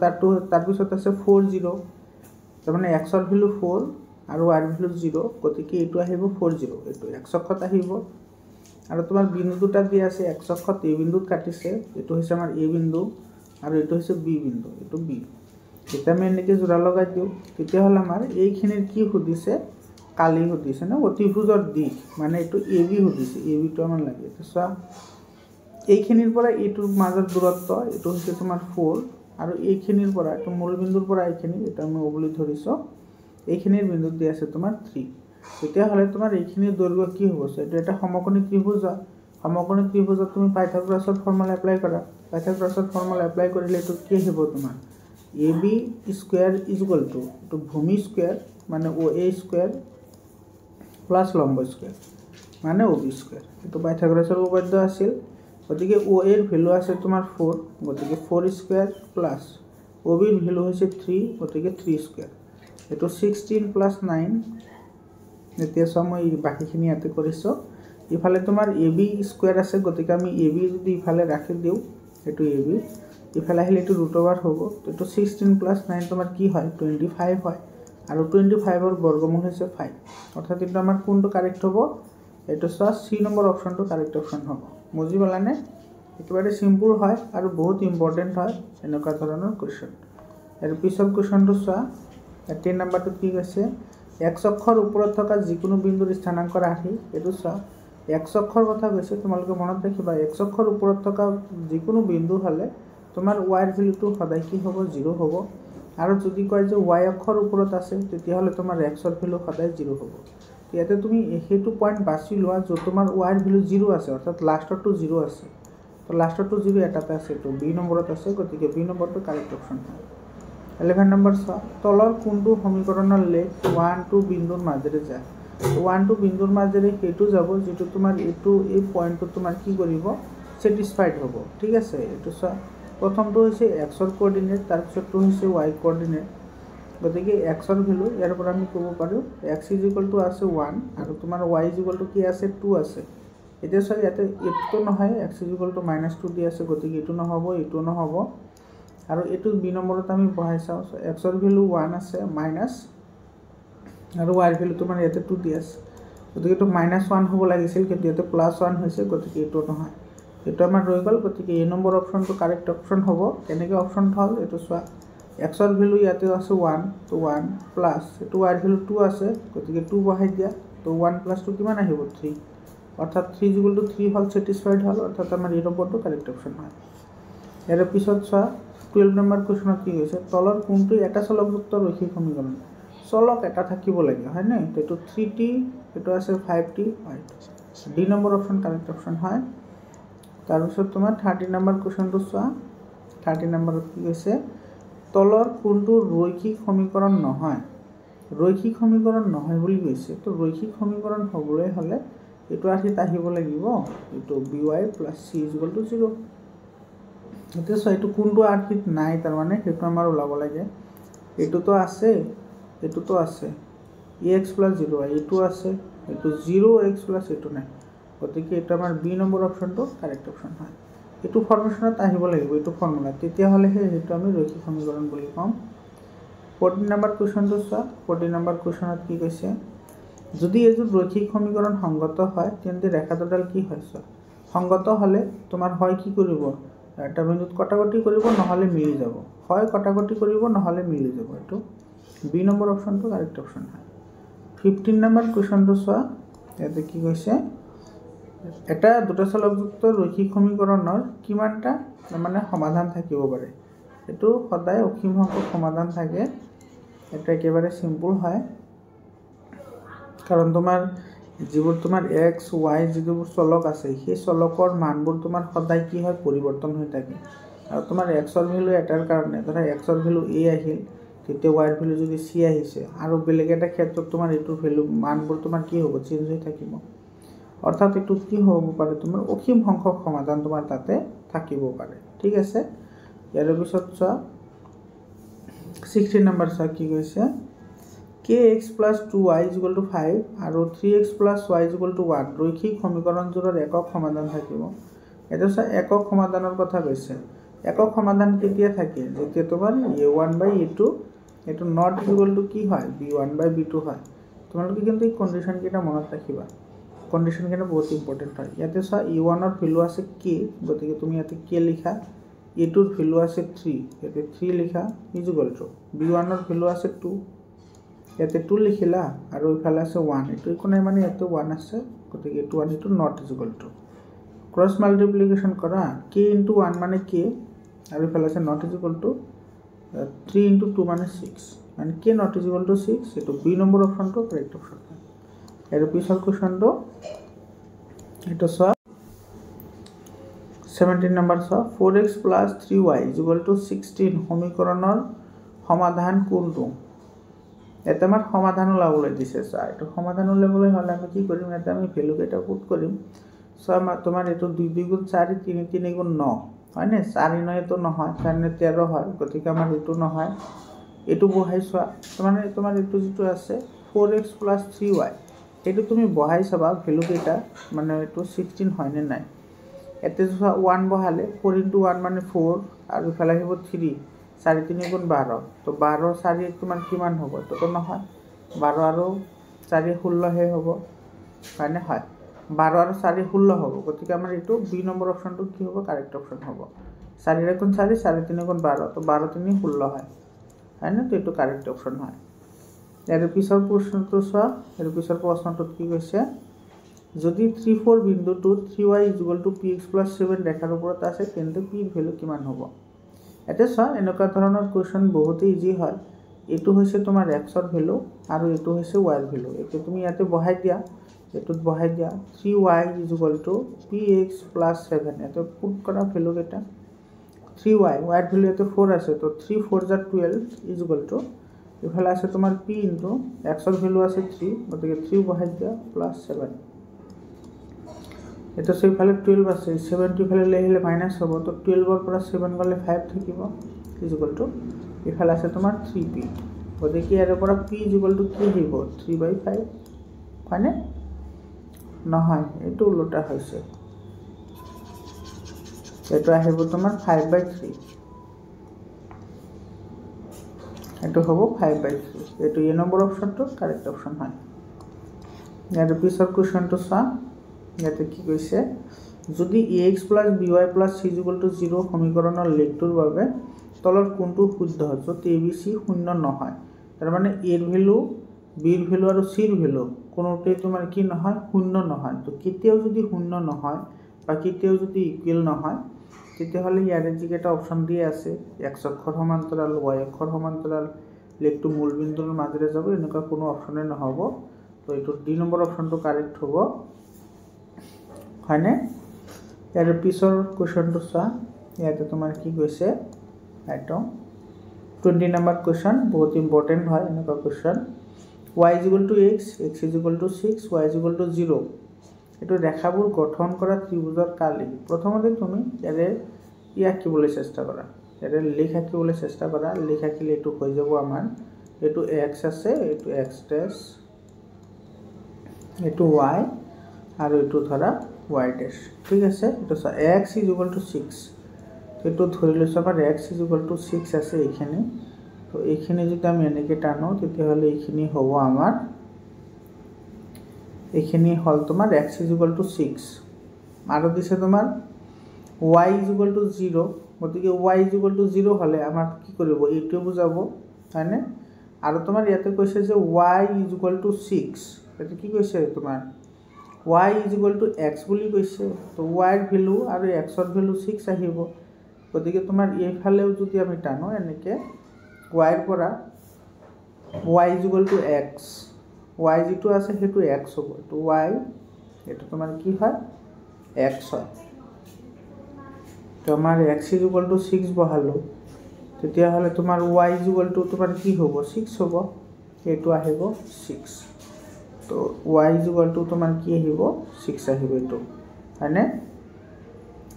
তাৰ পিছত আছে 4 0 তাৰ মানে x ৰ ভ্যালু 4 আৰু y ৰ ভ্যালু 0 গতিকে এটো আহিব 4 0 এটো x অক্ষত আহিব আৰু তোমাৰ বিন্দু দুটা দিয়া আছে x অক্ষত a বিন্দুত কাটিছে এটো হৈছে আমাৰ a বিন্দু আৰু এটো হৈছে b বিন্দু এটো b এটা আমি এনেকে জোড়া লগাই দিও তেতিয়া হল আমাৰ এইখিনিৰ কি হদিছে কালি হদিছে না অতিভুজৰ দিক মানে এটো ab হদিছে ab টো আমাৰ লাগে তো চোৱা এইখিনিৰ পৰা এটোৰ মাজৰ দূৰত্ব এটো হৈছে তোমাৰ 4 আৰু এইখিনিৰ পৰা এটো মূল বিন্দুৰ পৰা এইখিনি এটা আমি ওবলি ধৰিছো এইখিনিৰ বিন্দু দিয়া আছে তোমাৰ 3 তেতিয়া হলে তোমাৰ এইখিনিৰ দৈৰ্ঘ্য কি হ'ব এটো এটা সমকোণী ত্ৰিভুজ সমকোণী ত্ৰিভুজত তুমি পাইথাগোৰাছৰ ফৰ্মুলা এপ্লাই কৰা পাইথাগোৰাছৰ ফৰ্মুলা এপ্লাই কৰিলে এটো কি হ'ব তোমাৰ ab স্কয়াৰ = ভূমি স্কয়াৰ মানে oa স্কয়াৰ প্লাস লম্ব স্কয়াৰ মানে ob স্কয়াৰ এটো পাইথাগোৰাছৰ উপপাদ্য আছিল গতিকে o এৰ ভ্যালু আছে তোমাৰ 4 গতিকে 4 স্কয়ার প্লাস ob এর ভ্যালু হৈছে 3 গতিকে 3 স্কয়ার এটো 16 প্লাস 9 এতিয়া সময় বাকিখিনি ইয়াতে কৰিছো ইফালে তোমাৰ ab স্কয়াৰ আছে গতিকে আমি ab যদি ইফালে ৰাখি দিও এটো ab ইফালে আহিলে এটো √ওভাৰ হ'ব এটো 16 প্লাস 9 তোমাৰ কি হয় 25 হয় আৰু 25 ৰ বৰ্গমূল হৈছে 5 অৰ্থাৎ এটো আমাৰ কোনটো কাৰেক্ট হ'ব এটো সা সি নম্বৰ অপচনটো কাৰেক্ট অপচন হ'ব বুজি পালানে একেবাৰে সিম্পল হয় আৰু বহুত ইম্পৰ্টেন্ট হয় এনেকুৱা ধৰণৰ কোৱেশ্চন এৰ পিছৰ কোৱেশ্চনটো চোৱা 10 নম্বৰটো কি কৈছে x অক্ষৰ ওপৰত থকা যিকোনো বিন্দুৰ স্থানাংক ৰাখি এটো চোৱা x অক্ষৰ কথা কৈছে তোমালোকে মনত ৰাখিবা x অক্ষৰ ওপৰত থকা যিকোনো বিন্দু হলে তোমাৰ y ৰ ভ্যালুটো সদায় কি হ'ব 0 হ'ব আৰু যদি কয় যে y অক্ষৰ ওপৰত আছে তেতিয়া হলে তোমাৰ x ৰ ভ্যালু সদায় 0 হ'ব ইয়াতে তুমি হেতু পয়েন্ট বাছি লোৱা যে তোমাৰ y ৰ ভ্যালু 0 আছে অৰ্থাৎ লাষ্টটো 0 আছে তো লাষ্টটো 0 এটাতে আছে তো b নম্বৰত আছে গতিকে b নম্বৰটো কাৰেক্ট অপচন হয় 11 নম্বৰ চোৱা তলৰ কোনটো সমীকৰণৰ লেখ 1 2 বিন্দুৰ মাজেৰে যায় 1 2 বিন্দুৰ মাজেৰে সেইটো যাব যেটো তোমাৰ এইটো এই পইণ্টটো তোমাৰ কি কৰিব স্যাটিসফাইড হ'ব ঠিক আছে এইটো চোৱা প্ৰথমটো হৈছে x ৰ কোঅৰ্ডিনেট তাৰ পিছতটো হৈছে y কোঅৰ্ডিনেট গতিকে x ৰ ভ্যালু ইয়াৰ পৰা আমি ক'ব পাৰো x আছে 1 আৰু তোমাৰ y কি আছে 2 আছে এতিয়া চোৱা ইয়াতে এইটো নহয় x -2 দি আছে গতিকে এইটো নহব এইটো নহব আৰু এইটো বি নম্বৰত আমি বহাই চাও x ৰ ভ্যালু 1 আছে মাইনাস আৰু y ৰ ভ্যালু তোমাৰ ইয়াতে 2 দি আছে গতিকে এইটো -1 হ'ব লাগিছিল কিন্তু ইয়াতে +1 হৈছে গতিকে এইটো নহয় এইটো আমাৰ ৰৈ গল গতিকে এই নম্বৰ অপচনটো কাৰেক্ট অপচন হ'ব কেনেকৈ অপচন হ'ল এইটো চোৱা x ৰ ভ্যালু ইয়াতে আছে 1 তো 1 প্লাস এইটো y ৰ ভ্যালু 2 আছে গতিকে 2 বহাই দিয়া তো 1 + 2 কিমান আহিব 3 অৰ্থাৎ 3 3 হল স্যাটিসফাইড হল অৰ্থাৎ আমাৰ এই নম্বৰটো কাৰেক্ট অপচন হয় ইয়াৰ পিছত চোৱা 12 নম্বৰ কোৱেশ্যনত কি হৈছে তলৰ কোনটো এটা চলকযুক্ত ৰৈখিক সমীকৰণ চলক এটা থাকিব লাগে হয় না তো 3t এটো আছে 5t হয় D number option correct option হয় তাৰ পিছত তোমাৰ 30 নম্বৰ কোৱেশ্যনটো চোৱা 30 নম্বৰত কি হৈছে তলৰ কোনটো ৰৈখিক সমীকৰণ নহয় ৰৈখিক সমীকৰণ নহয় বুলি কৈছে তো ৰৈখিক সমীকৰণ হ'বলৈ হলে এটো আহিব লাগিব এটো by + c = 0 এতিয়া সো এটো কোনটো আৰ্থিত নাই তাৰ মানে হেতু আমাৰ ওলাব লাগে এটোতো আছে এটোতো আছে x + 0y এটো আছে এটো 0x + এটো নাই গতিকে এটা আমাৰ বি নম্বৰ অপচনটো কাৰেক্ট অপচন হয় এটো ফৰ্মেশনত আহিব লাগিব এটো ফৰ্মুলা তেতিয়া হলে হেতু আমি ৰৈখিক সমীকৰণ বুলি কম 14 নম্বৰ কোৱেশ্যনটো চোৱা 14 নম্বৰ কোৱেশ্যনত কি কৈছে যদি এজোৰ ৰৈখিক সমীকৰণ সংগত হয় তেন্তে ৰেখা দুডাল কি হয় চোৱা সংগত হলে তোমাৰ হয় কি কৰিব এটা বিন্দুত কটাকটি কৰিব নহলে মিলি যাব হয় কটাকটি কৰিব নহলে মিলি যাব এটো বি নম্বৰ অপচনটো কাৰেক্ট অপচন হয় 15 নম্বৰ কোৱেশ্যনটো চোৱা ইয়াতে কি কৈছে এটা দুটা চলকযুক্ত ৰৈখিক সমীকৰণৰ কিমানটা মানে সমাধান থাকিব পাৰে এটো সদায় অসীম সংখ্যক সমাধান থাকে এটা একেবাৰে সিম্পল হয় কাৰণ তোমাৰ যিবোৰ তোমাৰ x y যিবোৰ চলক আছে সেই চলকৰ মানবোৰ তোমাৰ সদায় কি হয় পৰিৱৰ্তন হৈ থাকে আৰু তোমাৰ x ৰ ভ্যালু এটাৰ কাৰণে ধৰা x ৰ ভ্যালু a আহিল তেতিয়া y ৰ ভ্যালু যদি c আহিছে আৰু বেলেগ এটা ক্ষেত্ৰত তোমাৰ এটো ভ্যালু মানবোৰ তোমাৰ কি হ'ব চেঞ্জ হৈ থাকিব অৰ্থাৎ এটো কি হ'ব পাৰে তোমাৰ অসীম সংখ্যক সমাধান তোমাৰ তাতে থাকিব পাৰে ঠিক আছে ইয়াৰ পিছত চোৱা 16 নম্বৰ চোৱা কি কৈছে kx + 2y = 5 আৰু 3x + y = 1 ৰৈখিক সমীকৰণজোৰৰ একক সমাধান থাকিব এটা চোৱা একক সমাধানৰ কথা কৈছে একক সমাধান কেতিয়া থাকে যেতিয়া তোমাৰ a1/a2 এটো নট ইকুয়াল টু কি হয় b1/b2 হয় তোমালোকে কিন্তু এই কন্ডিশন কেটা মনত ৰাখিবা কন্ডিশন কেটা বহুত ইম্পৰ্টেন্ট হয় ইয়াতে চোৱা e1 ৰ ভ্যালু আছে k গতিকে তুমি ইয়াতে k লিখা a2 ৰ ভ্যালু আছে 3 ইয়াতে 3 লিখা ইকুয়াল টু b1 ৰ ভ্যালু আছে 2 ইয়াতে 2 লিখিলা আৰু ইফালে আছে 1 এটো কোনে মানে ইয়াতে 1 আছে গতিকে 1 এটো not equal to cross multiplication কৰা k * 1 মানে k আৰু ইফালে আছে নট ইকুয়াল টু 3 * 2 মানে 6 মানে k নট ইকুয়াল টু 6 এটো বি নম্বৰ অপচনটো কাৰেক্ট অপচন হয় এৰ পিছৰ কোৱেশ্যনটো এটো চোৱা 17 নম্বৰ চোৱা 4x + 3y = 16 সমীকৰণৰ সমাধান কোনটো এটা আমাৰ সমাধান ওলাবলৈ দিছে চোৱা এটো সমাধান ওলাবলৈ হলে আমি কি কৰিম এটা আমি ভ্যালু কেটা পুট কৰিম চোৱা তোমাৰ এটো 2 2 * 4 3 3 * 9 হয় না 4 9 এটো নহয় 4 9 13 হয় গতিকে আমাৰ এটো নহয় এটো বহাই চোৱা তোমাৰ এটো যেটো আছে 4x + 3y এটো তুমি বহাই চাবা ভ্যালু কেটা মানে এটো 16 হয় নে নাই এতে চোৱা 1 বহালে 4 * 1 মানে 4 আৰু ইফালে আহিব 3 4 3 * 12 তো 12 4 তোমাৰ কিমান হ'ব তো নহয় 12 আৰু 4 16 হে হ'ব মানে হয় 12 আৰু 4 16 হ'ব গতিকে আমাৰ এটো বি নম্বৰ অপচনটো কি হ'ব কাৰেক্ট অপচন হ'ব 4 * 4 4 3 * 12 তো 12 3 16 হয় না তো এটো কারেক্ট অপশন হয় এর পিছৰ প্ৰশ্নটো চোৱা এৰ পিছৰ প্ৰশ্নটোত কি কৈছে যদি 3 4 বিন্দুটো 3y = px + 7 ৰেখাৰ ওপৰত আছে তেন্তে p ৰ ভ্যালু কিমান হ'ব এটা চোৱা এনেকুৱা ধৰণৰ কোৱেশ্চন বহুত ইজি হয় এটো হৈছে তোমাৰ x ৰ ভ্যালু আৰু এটো হৈছে y ৰ ভ্যালু এটো তুমি ইয়াতে বহাই দিয়া এটোত বহাই দিয়া 3y = px + 7 এটো পুট কৰা ভ্যালু কেটা 3y y এর ভ্যালু এতে 4 আছে তো 3 4 যা 12 ইজ ইকুয়াল টু এফালে আছে তোমার p ইনটু x এর ভ্যালু আছে 3 গতিকে 3 বহাই দিয়া প্লাস 7 এটা সেই ফালে 12 আছে 70 ফালে লেহিলে মাইনাস হব তো 12 এর পৰা 7 গলে 5 থাকিব ইজ ইকুয়াল টু এফালে আছে তোমাৰ 3p গতিকে এৰ পৰা p ইজ ইকুয়াল টু কি হইব 3/5 মানে নহয় এটো উল্টা হৈছে এটা আহিব তোমার 5/3 এটা হবো 5/3 এটা এ নম্বর অপশন তো কারেক্ট অপশন হয় এর পিছৰ কোশ্চেনটো চা ইয়াতে কি কৈছে যদি ax + by + c = 0 সমীকৰণৰ লেখটোৰ বাবে তলৰ কোনটো শুদ্ধ যদি abc শূন্য নহয় তাৰ মানে a ৰ ভ্যালু b ৰ ভ্যালু আৰু c ৰ ভ্যালু কোনোতে তোমাৰ কি নহয় শূন্য নহয় তো কেতিয়াও যদি শূন্য নহয় বা কেতিয়াও যদি ইকুৱেল নহয় তেতিয়াহলে ইয়াৰে যিকেটা অপশন দিয়ে আছে x অক্ষৰ সমান্তৰাল y অক্ষৰ সমান্তৰাল লেখটো মূল বিন্দুৰ মাজেৰে যাব এনেকুৱা কোনো অপশনে নহব তো এটো ডি নম্বৰ অপশনটো কাৰেক্ট হ'ব হয়নে ইয়াৰ পিছৰ কোশ্চেনটো চা ইয়াতে তোমাৰ কি কৈছে আইটো 20 নম্বৰ কোশ্চেন বহুত ইম্পৰ্টেন্ট হয় এনেকুৱা question y = x x = 6 y = 0 এটো ৰেখাবোৰ গঠন কৰা ত্ৰিভুজৰ কালি প্ৰথমতে তুমি ইয়াৰে আঁকিবলৈ চেষ্টা কৰা ইয়াৰে লেখ আঁকিবলৈ চেষ্টা কৰা লেখ আঁকিলে এটো হৈ যাব আমাৰ এটো x আছে এটো x ড্যাশ এটো y আৰু এটো ধৰা y ড্যাশ ঠিক আছে এটো x = 6 এটো ধৰি লৈছো আমাৰ x = 6 আছে এখানে তো এখানে যদি আমি এনেকে টানো তেতিয়াহলে এখানে হ'ব আমাৰ এখানে হল তোমাৰ x = 6 আৰু দিছে তোমাৰ y = 0 গতিকে y = 0 হলে আমাৰ কি কৰিব এইটো বুজাব হয়নে আৰু তোমাৰ ইয়াতে কৈছে যে y = 6 এটা কি কৈছে তোমাৰ y = x বুলি কৈছে তো y ৰ ভ্যালু আৰু x ৰ ভ্যালু 6 আহিব গতিকে তোমাৰ এই ফালেও যদি আমি টানো এনেকে y ৰ পৰা y = x y যেটো আছে হেতু x হ'ব তো y এটা তোমাৰ কি হয় x হয় তো আমাৰ x = 6 বহালো তেতিয়া হলে তোমাৰ y = তোমাৰ কি হ'ব 6 হ'ব এটো আহিব 6 তো y = তোমাৰ কি আহিব 6 আহিব এটো হয়নে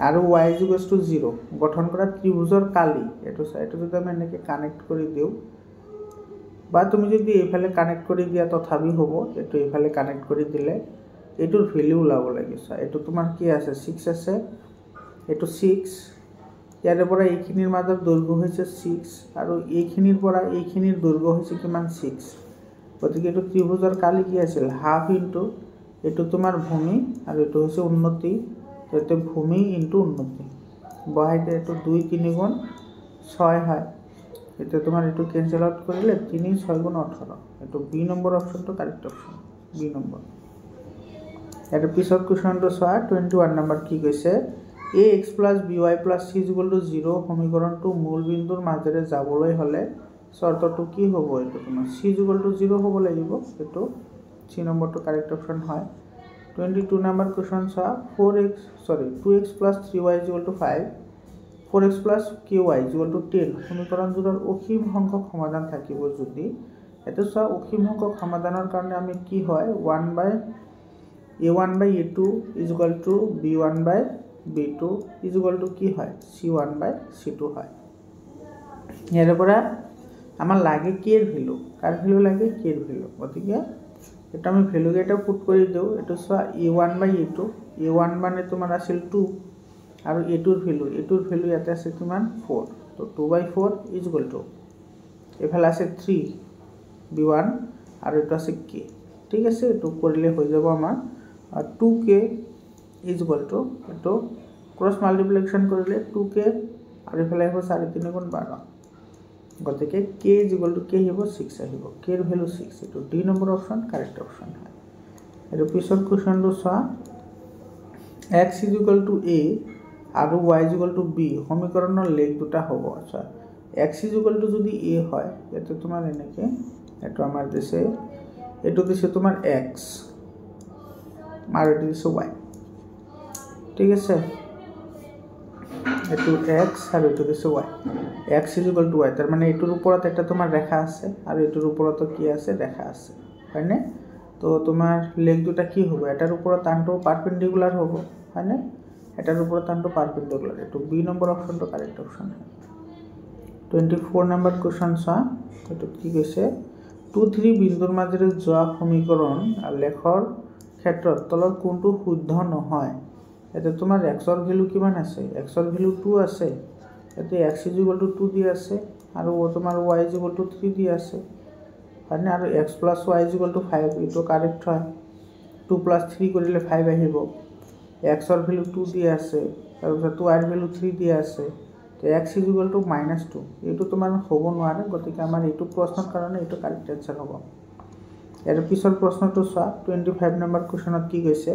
আৰু y = 0 গঠন কৰা ত্ৰিভুজৰ কালি এটো সাইটো যদি আমি এনেকে কানেক্ট কৰি দিও বা তুমি যদি এইফালে কানেক্ট কৰি দিয়া তথাপি হ'ব এটো এইফালে কানেক্ট কৰি দিলে এটোৰ ভ্যালু ওলাব লাগিছে এটো তোমাৰ কি আছে 6 আছে এটো 6 ইয়াৰে পৰা এইখিনিৰ মাজৰ দৈৰ্ঘ্য হৈছে 6 আৰু এইখিনিৰ পৰা এইখিনিৰ দৈৰ্ঘ্য হৈছে কিমান 6 গতিকে এটো ত্ৰিভুজৰ কালি কি আছিল হাফ ইনটু এটো তোমাৰ ভূমি আৰু এটো হৈছে উন্নতি তো এটো ভূমি ইনটু উন্নতি বহাইতে এটো 2 3 গুণ 6 হয় এটা তোমার এটো ক্যান্সেল আউট করলে 3 6 গুণ 18 এটো বি নম্বর অপশনটো কারেক্ট অপশন বি নম্বর এর পিছত কোশ্চেনটো সোয়া 21 নম্বৰ কি কৈছে ax + by + c = 0 সমীকৰণটো মূল বিন্দুৰ মাজেৰে যাবলৈ হলে শৰ্তটো কি হ'ব এটো তোমাৰ c = 0 হ'ব লাগিব এটো c নম্বৰটো কাৰেক্ট অপশন হয় 22 নম্বৰ কোশ্চেন সোয়া 2x + 3y = 5 4x + ky = 10 সমীকৰণটোৰ অসীম সংখ্যক সমাধান থাকিব যদি এটো সা অসীম সংখ্যক সমাধানৰ কাৰণে আমি কি হয় 1/a1/a2 = b1/b2 = কি হয় c1/c2 হয় ইয়াৰ পৰা আমাৰ লাগে k এৰ ভ্যালু কাৰ ভ্যালু লাগে k এৰ ভ্যালু গতিকে এটা আমি ভ্যালু এটা পুট কৰি দেও এটো সা a1/a2 a1 মানে তোমাৰ আছিল 2 আৰু এটোৰ ভ্যালু ইয়াতে আছে কিমান 4 তো 2/4 = এফালে আছে 3 b1 আৰু এটা আছে k ঠিক আছে এটো কৰিলে হৈ যাব আমাৰ 2k = এটো ক্ৰস মাল্টিপ্লিকেশন কৰিলে 2k আৰু এফালে হ'ব 3.5 গুণ 12 গতিকে k = k হ'ব 6 আহিব k এর ভ্যালু 6 এটো D number option correct option হয় এৰ পিছৰ কোশ্চেনটো চোৱা x = a আৰু y = b সমীকৰণৰ লেখ দুটা হ'ব আচ্ছা x = যদি a হয় এটো তোমাৰ এনেকে এটো আমাৰ দিছে এটো দিছে তোমাৰ x আৰ এটো দিছে y ঠিক আছে এইটো এক্স আৰু এইটো দিছে Y X is equal to Y তাৰ মানে এইটোৰ ওপৰত এটা তোমাৰ ৰেখা আছে আৰু এইটোৰ ওপৰতো কি আছে ৰেখা আছে হয়নে তো তোমাৰ লেগ দুটা কি হ'ব এটাৰ ওপৰত আনটো পাৰপেণ্ডিকুলাৰ হ'ব হয়নে এটাৰ ওপৰত আনটো পাৰপেণ্ডিকুলাৰ এইটো বি নম্বৰ অপশ্যনটো কাৰেক্ট অপশ্যন হয় 24 নম্বৰ কুৱেশ্যন চোৱা এইটোত কি কৈছে 2 3 বিন্দুৰ মাজেৰে যোৱা সমীকৰণ লেখৰ ক্ষেত্ৰত তলৰ কোনটো শুদ্ধ নহয় এটা তোমাৰ এক্সৰ ভ্যালু কিমান আছে এক্সৰ ভ্যালু 2 আছে এতে x = 2 দি আছে আৰু তোমাৰ y = 3 দি আছে হয়নে আৰু x + y = 5 এইটো কাৰেক্ট হয় 2 + 3 কৰিলে 5 আহিব x ৰ ভ্যালু 2 দি আছে আৰু y ৰ ভ্যালু 3 দি আছে তো x = -2 এইটো তোমাৰ হ'ব নোৱাৰে গতিকে আমাৰ এইটো প্ৰশ্নৰ কাৰণে এইটো কাৰেক্ট আনসাৰ হ'ব এৰ পিছৰ প্ৰশ্নটো চোৱা 25 নম্বৰ কোৱেশ্যনত কি কৈছে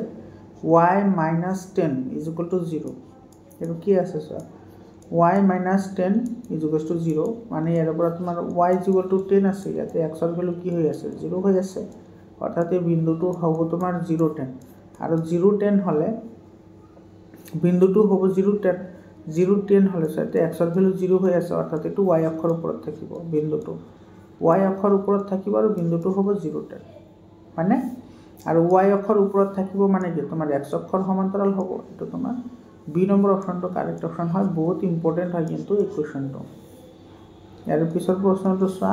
y - 10 = 0 এইটো কি আছে চোৱা y - 10 = 0 মানে ইয়াৰ পৰা তোমাৰ y = 10 আছে ইয়াতে x ৰ ভ্যালু কি হৈ আছে 0 হৈ আছে অৰ্থাৎ এই বিন্দুটো হ'ব তোমাৰ 0 10 আৰু 0 10 হলে বিন্দুটো হ'ব 0 10 0 10 হলে সাথে x ৰ ভ্যালু 0 হৈ আছে অৰ্থাৎ এটো y অক্ষৰ ওপৰত থাকিব বিন্দুটো y অক্ষৰ ওপৰত থাকিব আৰু বিন্দুটো হ'ব 0 10 মানে আৰু y অক্ষৰ ওপৰত থাকিব মানে কি তোমাৰ x অক্ষৰ সমান্তৰাল হ'ব এটো তোমাৰ বি নম্বৰ অপশ্যনটো কাৰেক্ট অপশ্যন হয় বহুত ইম্পৰ্টেন্ট হয় কিন্তু এই কোৱেশ্যনটো ইয়াৰ পিছৰ প্ৰশ্নটো চোৱা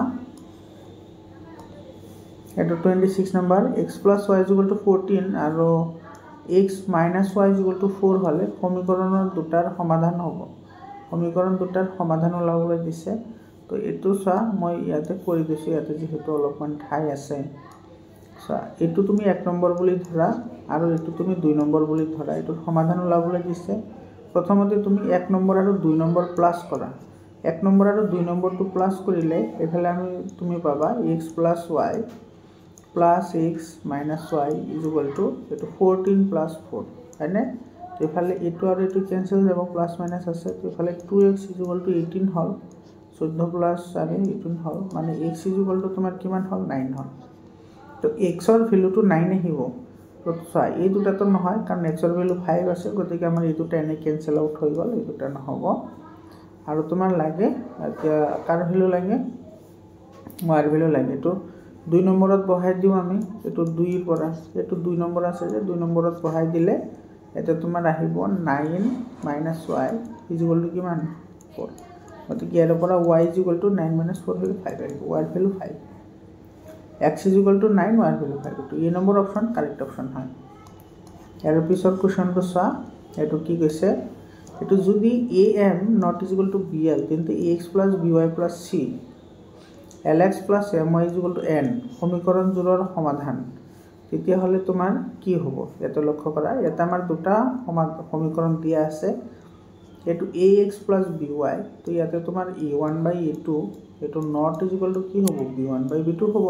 এটো 26 নম্বৰ x + y = 14 আৰু x - y = 4 হলে সমীকৰণৰ দুটাৰ সমাধান হ'ব সমীকৰণ দুটাৰ সমাধান ওলাবলৈ দিছে তো এটো চোৱা মই ইয়াতে কৰি দিছো ইয়াতে যেহেতু অলপমান ঠাই আছে চোৱা এটো তুমি 1 নম্বৰ বুলি ধৰা আৰু এটো তুমি 2 নম্বৰ বুলি ধৰা এটো সমাধান ওলাবলৈ দিছে প্ৰথমতে তুমি 1 নম্বৰ আৰু 2 নম্বৰ প্লাস কৰা 1 নম্বৰ আৰু 2 নম্বৰটো প্লাস কৰিলে এফালে তুমি পাবা x + y plus x minus y is equal to 14 plus 4 হয়নে এফালে এটো আৰু এটো ক্যান্সেল যাব প্লাস মাইনাস আছে তো এফালে 2x is equal to 18 hall 14 plus 18 হল মানে x is equal to তোমাৰ কিমান হল 9 হল তো x ৰ ভ্যালুটো 9 আহিব তো চাই এই দুটাটো নহয় কাৰণ x ৰ ভ্যালু 5 আছে গতিকে আমাৰ এই দুটা এনে ক্যান্সেল আউট হৈ গল এই দুটা নহব আৰু তোমাৰ লাগে কাৰ ভ্যালু লাগে y ৰ ভ্যালু লাগে তো 2 নম্বৰত বহাই দিও আমি এটো 2 ৰ পৰা এটো 2 নম্বৰ আছে যে 2 নম্বৰত বহাই দিলে এটা তোমাৰ আহিব 9 - y = কিমান 4 গতিকে ইয়াৰ পৰা y = 9 - 4 হলে 5 আহিব y ৰ ভ্যালু 5 x = 9 y ৰ ভ্যালু 5 তো এই নম্বৰ অপশ্যন কাৰেক্ট অপশ্যন হয় ইয়াৰ পিছৰ কোৱেশ্যনটো চোৱা এটো কি কৈছে এটো যদি am ≠ bl তেন্তে ax + by + c lx + my = n সমীকৰণ জোৰৰ সমাধান তেতিয়া হলে তোমাৰ কি হ'ব এটা লক্ষ্য কৰা এটা আমাৰ দুটা সমীকৰণ দিয়া আছে এটো ax + by তো ইয়াতে তোমাৰ a1/a2 এটো not = কি হ'ব b1/b2 হ'ব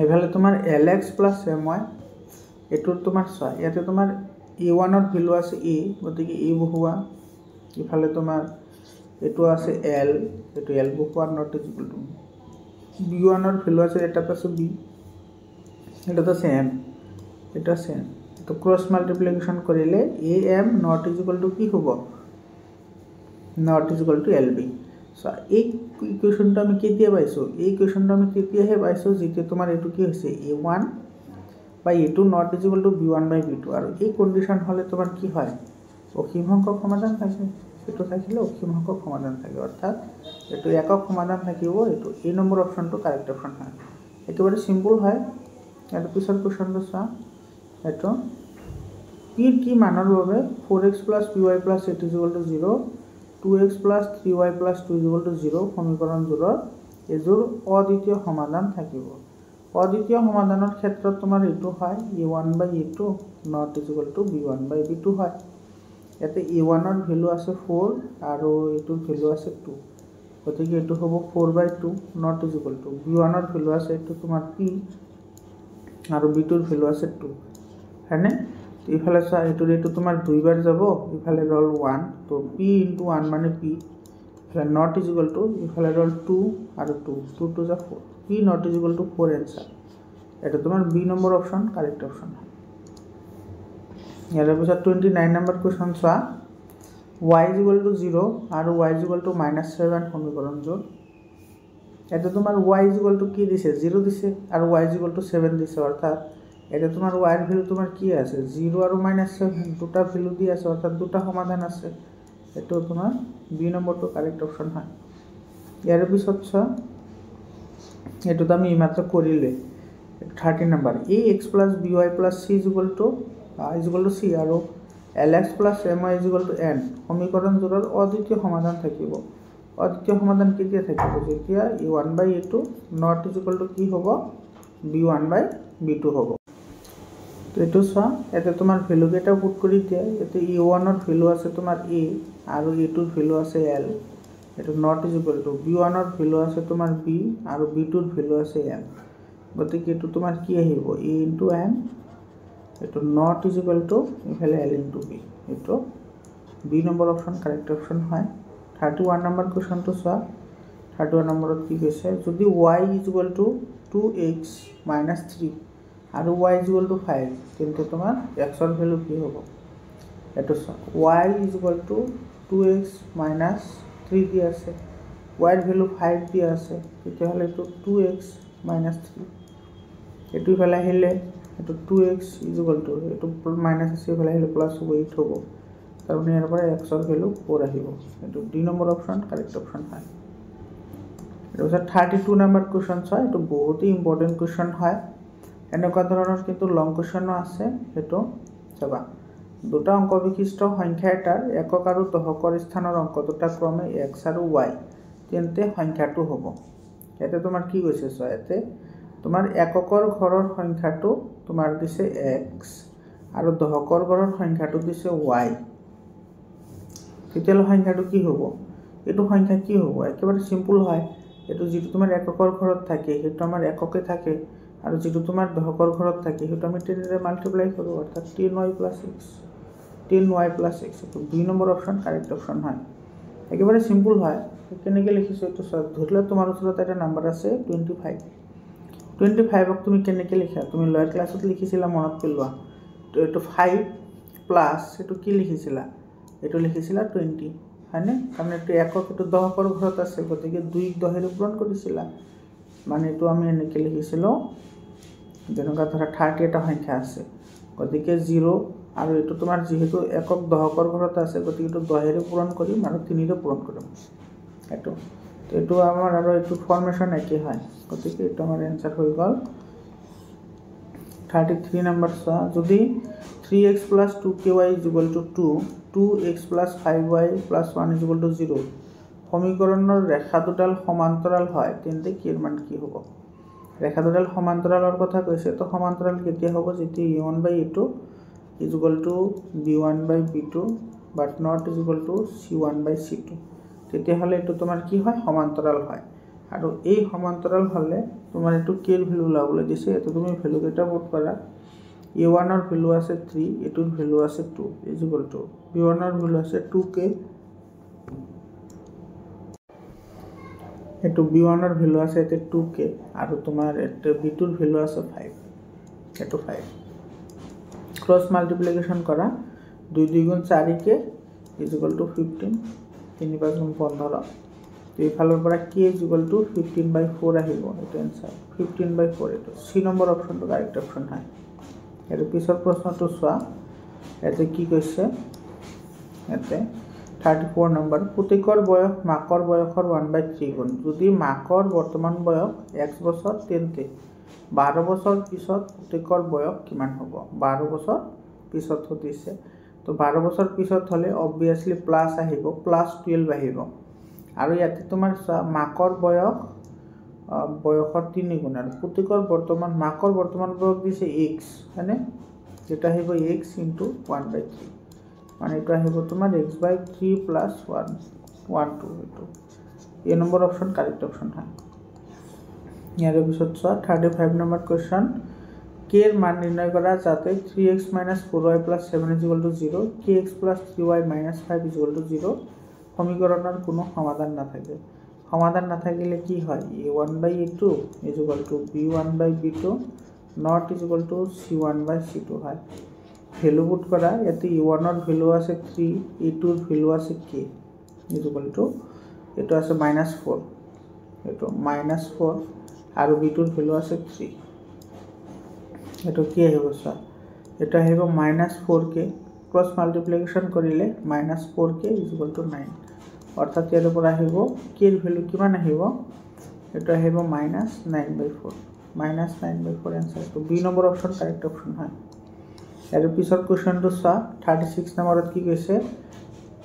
এফালে তোমাৰ lx + my এটো তোমাৰ চোৱা ইয়াতে তোমাৰ a1 ৰ ভ্যালু আছে a গতিকে a বহুৱা ইফালে তোমাৰ এটো আছে l এটো l বহুৱা not = b1 ৰ ভ্যালু আছে এটা আছে b এটা তো সেম এটা সেম তো ক্রস মাল্টিপ্লিকেশন কৰিলে am not = কি হ'ব not = lb সো এই ইকুয়েশনটো আমি কেতিয়া পাইছো এই ইকুয়েশনটো আমি তেতিয়াহে পাইছো যেতিয়া তোমাৰ এটো কি হৈছে a1 বা a2 not = b1/b2 আৰু এই কন্ডিশন হলে তোমাৰ কি হয় অসীম সংখ্যক সমাধান থাকে এটো থাকিলে অসীম সংখ্যক সমাধান থাকে অর্থাৎ এটো একক সমাধান থাকিব এটো এই নম্বৰ অপশ্যনটো কাৰেক্ট অপশ্যন হয় একেবাৰে সিম্পল হয় এৰ পিছৰ কোৱেশ্যনটো চোৱা এটো p ৰ কি মানৰ বাবে 4x + py + 8 = 0 2x + 3y + 2 = 0 সমীকৰণ জোৰৰ এজোৰ অদ্বিতীয় সমাধান থাকিব অদ্বিতীয় সমাধানৰ ক্ষেত্ৰত তোমাৰ এটো হয় a1/a2 not = b1/b2 হয় এতে a1 ৰ ভ্যালু আছে 4 আৰু এটোৰ ভ্যালু আছে 2 গতিকে এটো হ'ব 4/2 not = b1 ৰ ভ্যালু আছে এটো তোমাৰ p আৰু b2 ৰ ভ্যালু আছে 2 হয়নে ইফালে চা এটো তোমাৰ দুইবাৰ যাব ইফালে রল 1 তো p * 1 মানে p ইফালে not = ইফালে রল 2 আৰু 2 2 2 যা 4 p not = 4 आंसर এটা তোমার B number option correct option ইয়াৰ পিছত 29 নম্বৰ কোৱেশ্যন চোৱা y is equal to 0 আৰু y is equal to -7 সমীকৰণযোৰ এটা তোমাৰ y is equal to কি দিছে 0 দিছে আৰু y is equal to 7 দিছে অৰ্থাৎ এটা তোমাৰ y এৰ ভ্যালু তোমাৰ কি আছে 0 আৰু -7 দুটা ভ্যালু দি আছে অৰ্থাৎ দুটা সমাধান আছে এটো তোমাৰ বি নম্বৰটো কাৰেক্ট অপশন হয় ইয়াৰ পিছত চোৱা এটো আমি ইমাত্ৰ কৰিলে 30 number ax + by + c is equal to c আৰু lx + my is equal to n সমীকৰণজোৰৰ অদ্বিতীয় সমাধান থাকিব অদ্বিতীয় সমাধান কেতিয়া থাকিব যেতিয়া a1/a2 not is equal to কি হ'ব b1/b2 হ'ব তো এটো চোৱা এতে তোমাৰ ভ্যালু কেটা পুট কৰি দিয়া এতে a1 ৰ ভ্যালু আছে তোমাৰ a আৰু a2 ৰ ভ্যালু আছে l এটো not is equal to b1 ৰ ভ্যালু আছে তোমাৰ b আৰু b2 ৰ ভ্যালু আছে n গতিকে এটো তোমাৰ কি আহিব a * n এটো not is equal to ইফালে l * b এটো b number option correct option হয় 31 নম্বৰ কোৱেশ্চনটো চোৱা 31 নম্বৰত কি কৈছে যদি y is equal to 2x - 3 আৰু y is equal to 5 তেন্তে তোমাৰ x ৰ ভ্যালু কি হ'ব এটো y is equal to 2x - 3 দি আছে y ৰ ভ্যালু 5 দি আছে তেতিয়া হলে এটো 2x - 3 এটো ইফালে আহিলে এটো 2x is equal to এটো মাইনাস আছে ইফালে আহিলে প্লাস হ'ব 8 হ'ব তাৰ মানে ইয়াৰ পৰা x ৰ ভ্যালু 4 আহিব এটো D number option correct option হয় এটো 32 নম্বৰ কোৱেশ্চন হয় এটো বহুত ইম্পৰ্টেন্ট কোৱেশ্চন হয় এনেকুৱা ধৰণৰ কিন্তু লং কোৱেশ্চনো আছে হেতু চাবা দুটা অংক বিশিষ্ট সংখ্যা এটাৰ একক আৰু দশকৰ স্থানৰ অংক দুটা ক্ৰমে x আৰু y তেন্তে সংখ্যাটো হ'ব এতে তোমাৰ কি কৈছে চোৱা এতে তোমাৰ এককৰ ঘৰৰ সংখ্যাটো তোমাৰ দিছে x আৰু দশকৰ ঘৰৰ সংখ্যাটো দিছে y তেতিয়ালে সংখ্যাটো কি হ'ব এটো সংখ্যা কি হ'ব একেবাৰে সিম্পল হয় এটো যেটো তোমাৰ এককৰ ঘৰত থাকে হেতু আমাৰ এককে থাকে আৰু যেটো তোমাৰ দশকৰ ঘৰত থাকে হেতু আমি 10 ৰে মাল্টিপ্লাই কৰো অৰ্থাৎ 10y + x 10y + x এটো দুই নম্বৰ অপশন কাৰেক্ট অপশন হয় একেবাৰে সিম্পল হয় কেনেকৈ লিখিছো এটো ধৰিলে তোমাৰ ওচৰত এটা নাম্বাৰ আছে 25 25 ক তুমি কেনেকৈ লিখা তুমি লয়াৰ ক্লাছত লিখিছিলা মনত পেলোৱা তো এটো 5 প্লাস এটো কি লিখিছিলা এটো লিখিছিলা 20 হয়নে কারণ এটো একক এটো দশকৰ ঘৰত আছে গতিকে 2 10 ৰে পূৰণ কৰিছিলা মানে এটো আমি এনেকৈ লিখিছিলো যেনেকা ধৰা 30 এটা সংখ্যা আছে গতিকে 0 আৰু এটো তোমাৰ যেহেতু একক দশকৰ ঘৰত আছে গতিকে এটো 10 ৰে পূৰণ কৰিম আৰু 3 ৰে পূৰণ কৰিম এটো এটো আমাৰ আৰু এটো ফৰ্মেশন একে হয় গতিকে এটো আমাৰ आंसर হৈ গল 33 নম্বৰ চোৱা যদি 3x + 2ky = 2 2x + 5y + 1 = 0 সমীকৰণৰ ৰেখা দুডাল সমান্তৰাল হয় তেন্তে কি মান কি হ'ব ৰেখা দুডাল সমান্তৰালৰ কথা কৈছে তো সমান্তৰাল কেতিয়া হ'ব যেতিয়া a1/a2 = b1/b2 but not is equal to c1/c2 তেতিয়া হলে এটো তোমাৰ কি হয় সমান্তৰাল হয় আৰু এই সমান্তৰাল হলে তোমাৰ এটো k ৰ ভ্যালু লাবলৈ দিছে এটো তুমি ভ্যালু কেটা পুট কৰা a1 ৰ ভ্যালু আছে 3 a2 ৰ ভ্যালু আছে 2 is equal to b1 ৰ ভ্যালু আছে 2k এটো b1 ৰ ভ্যালু আছে এতে 2k আৰু তোমাৰ এতে b2 ৰ ভ্যালু আছে 5 এটো 5 ক্ৰস মাল্টিপ্লিকেশন কৰা 2 2 গুণ 4k is equal to 15 3 5 গুণ 15 এই ফালৰ পৰা k is equal to 15/4 আহিব এটো आंसर 15/4 এটো সি নম্বৰ অপশনটো কাৰেক্ট অপশন হয় এৰ পিছৰ প্ৰশ্নটো চোৱা এতে কি কৈছে এতে 34 নম্বৰ পুতিকৰ বয়স মাকৰ বয়সৰ 1/3 গুণ যদি মাকৰ বৰ্তমান বয়স x বছৰ তেন্তে 12 বছৰ পিছত পুতিকৰ বয়স কিমান হ'ব 12 বছৰ পিছত হতিছে তো 12 বছৰ পিছত হলে obviously প্লাস আহিব প্লাস 12 আহিব আৰু ইয়াতে তোমাৰ মাকৰ বয়স বয়সৰ 3 গুণ আৰু পুতিকৰ বৰ্তমান মাকৰ বৰ্তমান বয়স দিছে x মানে যেটা আহিব x * 1/3 মানে এটা আহিব তোমাৰ x/3 + 1 1 2 এটো এই নম্বৰ অপশন কাৰেক্ট অপশন হয় ইয়াৰ পিছত চোৱা 35 নম্বৰ কোৱেশ্চন k এর মান নির্ণয় করা যাতে 3x - 4y + 7 = 0 kx + 3y - 5 = 0 সমীকৰণৰ কোনো সমাধান নাথাকে সমাধান নাথাকিলে কি হয় a1/a2 = b1/b2 not is equal to c1/c2 হয় ভ্যালু পুট কৰা ইয়াতে e1 ৰ ভ্যালু আছে 3 e2 ৰ ভ্যালু আছে k ইকুয়াল টু এটো আছে -4 এটো -4 আৰু b2 ৰ ভ্যালু আছে 3 এটো কি আহিব স্যাৰ এটা আহিব -4k ক্ৰস মাল্টিপ্লিকেশন কৰিলে -4k ইকুয়াল টু 9 অৰ্থাৎ ইয়াৰ পৰা আহিব k ৰ ভ্যালু কিমান আহিব এটা আহিব -9/4 -9/4 आंसर तो B number option correct option है यार पिछर क्वेश्चन तो सा 36 नंबरत কি কৈছে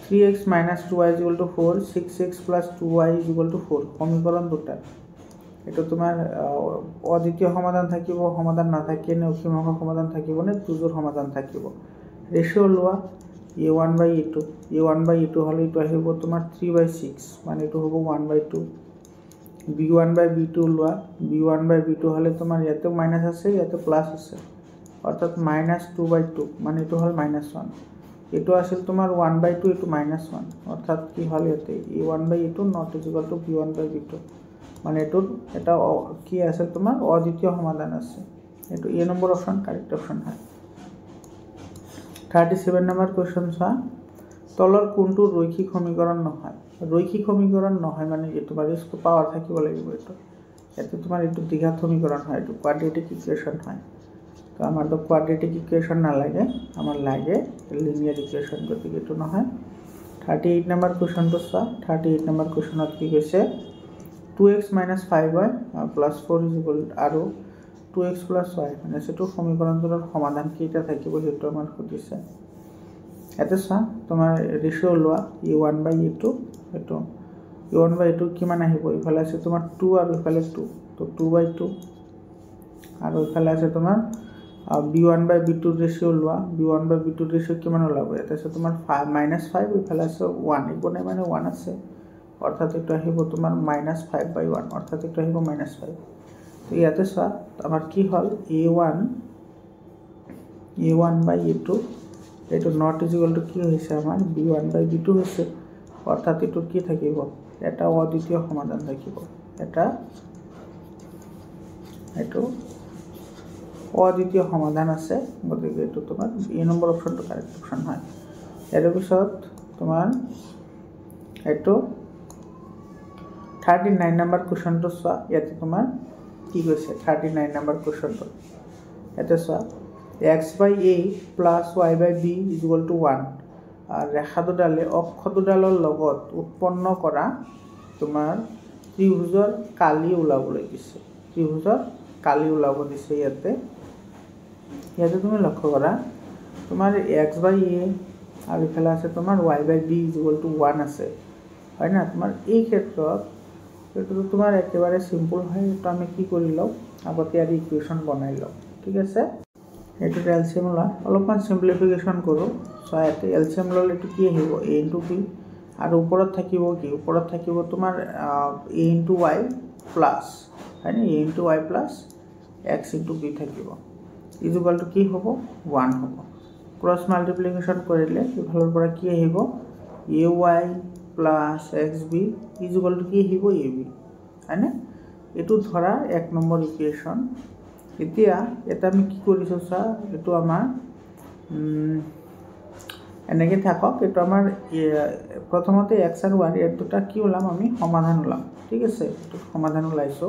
3x - 2y = 4 6x + 2y = 4 সমীকরণ দুটা এটা তোমার অদ্বিতীয় সমাধান থাকিব সমাধান না থাকিলে অসীমক সমাধান থাকিব নে দুজোৰ সমাধান থাকিব ৰেশিও লোৱা a1/a2 a1/a2 হলে এটা আহিব তোমাৰ 3/6 মানে এটা হ'ব 1/2 b1/b2 লোৱা b1/b2 হলে তোমাৰ ইয়াতে মাইনাস আছে ইয়াতে প্লাস আছে অৰ্থাৎ -2/2 মানে এটা হল -1 এটো আছিল তোমাৰ 1/2 এটো -1 অর্থাৎ কি হল ইয়াতে a1/a2 not equal to b1/b2 মানে এটো এটা কি আছে তোমাৰ অদ্বিতীয় সমাধান আছে এটো এ নম্বৰ অপশন কাৰেক্ট অপশন হয় 37 নম্বৰ কোশ্চন চা তলৰ কোনটো ৰৈখিক সমীকৰণ নহয় ৰৈখিক সমীকৰণ নহয় মানে এটো তোমাৰ ইসকো পাওয়াৰ থাকিব লাগিব এটো এটো তোমাৰ এটো দ্বিঘাত সমীকরণ হয় এটো কোয়াড্রেটিক ইকুয়েশন হয় তো আমার তো কোয়াড্রেটিক ইকুয়েশন না লাগে আমার লাগে লিনিয়ার ইকুয়েশন গতিকে এটো নহয় 38 নম্বৰ কোশ্চন তো চা 38 নম্বৰ কোশ্চনত কি কৈছে 2x - 5y + 4 আৰু 2x + y মানে সেটো সমীকৰণটোৰ সমাধান কেইটা থাকিব হেতু আমাৰ খুদিছে এতে চা তোমাৰ ৰেশিও লোৱা e1/a2 এটো e1/a2 কিমান আহিব ইফালে আছে তোমাৰ 2 আৰু ইফালে 2 তো 2/2 আৰু ইফালে আছে তোমাৰ b1/b2 ৰেশিও লোৱা b1/b2 ৰেশিও কিমান ওলাব এটা আছে তোমাৰ -5 ইফালে আছে 1 ইকোনে মানে 1 আছে অৰ্থাৎ এটা আহিব তোমাৰ -5/1 অৰ্থাৎ এটা আহিব -5 তো ইয়াতে চা আমাৰ কি হল a1/a2 এটো নট ইকুয়াল টু কি হৈছে আমাৰ b1/b2 হৈছে অর্থাৎ এটো কি থাকিব এটা অদ্বিতীয় সমাধান থাকিব এটা এটো অদ্বিতীয় সমাধান আছে গতিকে এটো তোমাৰ এ নম্বৰ অপশনটো কাৰেক্ট অপশন হয় এৰ পিছত তোমাৰ এটো 39 নম্বৰ কোশ্চনটো চোৱা ইয়াতে তোমাৰ কি কৈছে 39 নম্বৰ কোশ্চনটো এটা চোৱা x/a + y/b = 1 আৰ ৰেখা দুডালে অক্ষ দুডালৰ লগত উৎপন্ন কৰা তোমাৰ ত্ৰিভুজৰ কালি ওলাবলৈ দিছে ত্ৰিভুজৰ কালি ওলাব দিছে ইয়াতে তুমি লক্ষ্য কৰা তোমাৰ x/a আৰু ইফালে আছে তোমাৰ y/b = 1 আছে হয় না তোমাৰ এই ক্ষেত্ৰত এটো তোমাৰ একেবাৰে সিম্পল হয় তো আমি কি কৰি লও আগতে আর ইকুয়েশন বনাই লও ঠিক আছে এটো এলসিএম লা অলপমান সিম্পলিফিকেশন কৰো সো এতে এলসিএম ললে এটো কি আহিব a * b আৰ উপৰত থাকিব কি উপৰত থাকিব তোমাৰ a * y প্লাস হয় না a * y plus x * b থাকিব ইকুয়াল টু কি হ'ব 1 হ'ব ক্রস মাল্টিপ্লিকেশন কৰিলে ইফালৰ পৰা কি আহিব ay plus xb equal to কি আহিব ab হয়নে এটো ধৰা এক নম্বৰ ইকুয়েশন এতিয়া এটা আমি কি কৰিছো চা এটো আমাৰ এনেকে থাকক এটো আমাৰ প্ৰথমতে x আৰু y এর দুটা কি ওলাম আমি সমাধান ওলাম ঠিক আছে এটো সমাধান ওলাইছো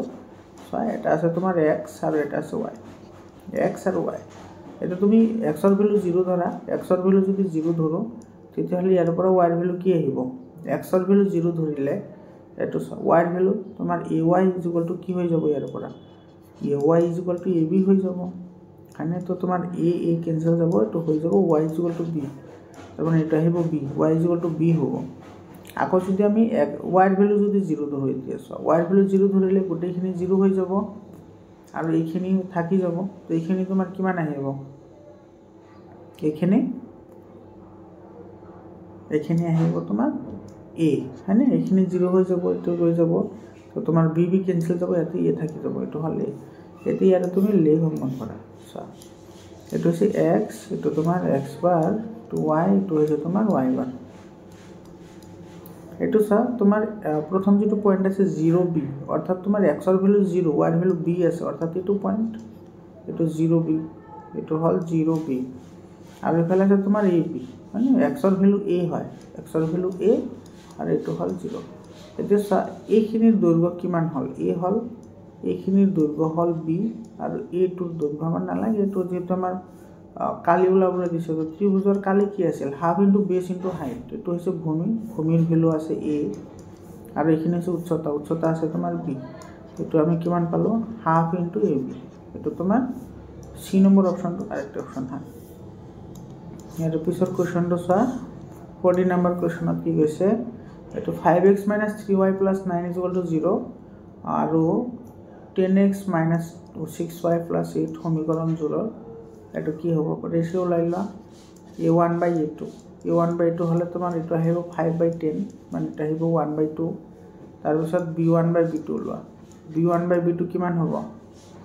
সো এটা আছে তোমাৰ x আৰু এটা আছে y x আৰু y এটা তুমি x এৰ ভ্যালু 0 ধৰা x এৰ ভ্যালু যদি 0 ধৰো তেতিয়াহলে ইয়াৰ পৰা y এৰ ভ্যালু কি আহিব x এৰ ভ্যালু 0 ধৰিলে এটো y এৰ ভ্যালু তোমাৰ ay = কি হৈ যাব ইয়াৰ পৰা ay = ab হৈ যাব মানে তো তোমার a ক্যান্সেল যাব তো হৈ যাব y = b তারমানে এটা আহিব b y = b হ'ব আকৌ যদি আমি y এর ভ্যালু যদি 0 ধৰি দিছো y এৰ ভ্যালু 0 ধৰিলে গোটেইখিনি 0 হৈ যাব আৰু এইখিনি থাকি যাব তো এইখিনি তোমাৰ কিমান আহিব এইখিনি আহিব তোমাৰ a হয়নে এইখিনি 0 হৈ যাব এটো হৈ যাব তো তোমাৰ b ক্যান্সেল যাব এতে a থাকি যাব এটো হলে এতে ইয়াৰ তুমি লেখ অঙ্কন কৰা সো এটো হৈছে x এটো তোমাৰ x বাৰ টু y এটো হৈছে তোমাৰ y বাৰ এটো সা তোমাৰ প্ৰথম যেটো পয়েন্ট আছে 0b অৰ্থাৎ তোমাৰ x এৰ ভ্যালু 0 y এৰ ভ্যালু b আছে অৰ্থাৎ এটো পয়েন্ট এটো 0b এটো হল 0b আৰু ইফালে আছে তোমাৰ এ বি মানে এক্সৰ ভেলু এ হয় এক্সৰ ভেলু এ আৰু এইটো হ'ল 0 এতিয়া চা এইখিনিৰ দৈৰ্ঘ্য কিমান হ'ল এ হ'ল এইখিনিৰ দৈৰ্ঘ্য হ'ল বি আৰু এইটোৰ দৈৰ্ঘ্য আমাৰ নালাগে এইটো যেহেতু আমাৰ কালি ওলাবলৈ দিছে ত্ৰিভুজৰ কালি কি আছিল হাফ ইনটু বেছ ইনটু হাইট এইটো হৈছে ভূমিৰ ভেলু আছে এ আৰু এইখিনি হৈছে উচ্চতা আছে তোমাৰ বি এইটো আমি কিমান পালোঁ হাফ ইনটু এ বি এইটো তোমাৰ চি নম্বৰ অপশ্যনটো কাৰেক্ট অপশ্যন হয় ইয়াৰ পিছৰ কুৱেশ্যনটো চোৱা 40 নম্বৰ কুৱেশ্যনত কি কৈছে এইটো 5x - 3y + 9 = 0 আৰু 10x - 6y + 8 সমীকৰণ জোৰৰ এইটো কি হ'ব ৰেচিঅ ওলাই লোৱা a1/a2 a1/a2 হ'লে তোমাৰ এইটো আহিব 5/10 মানে এটা আহিব 1/2 তাৰপিছত b1/b2 লোৱা b1/b2 কিমান হ'ব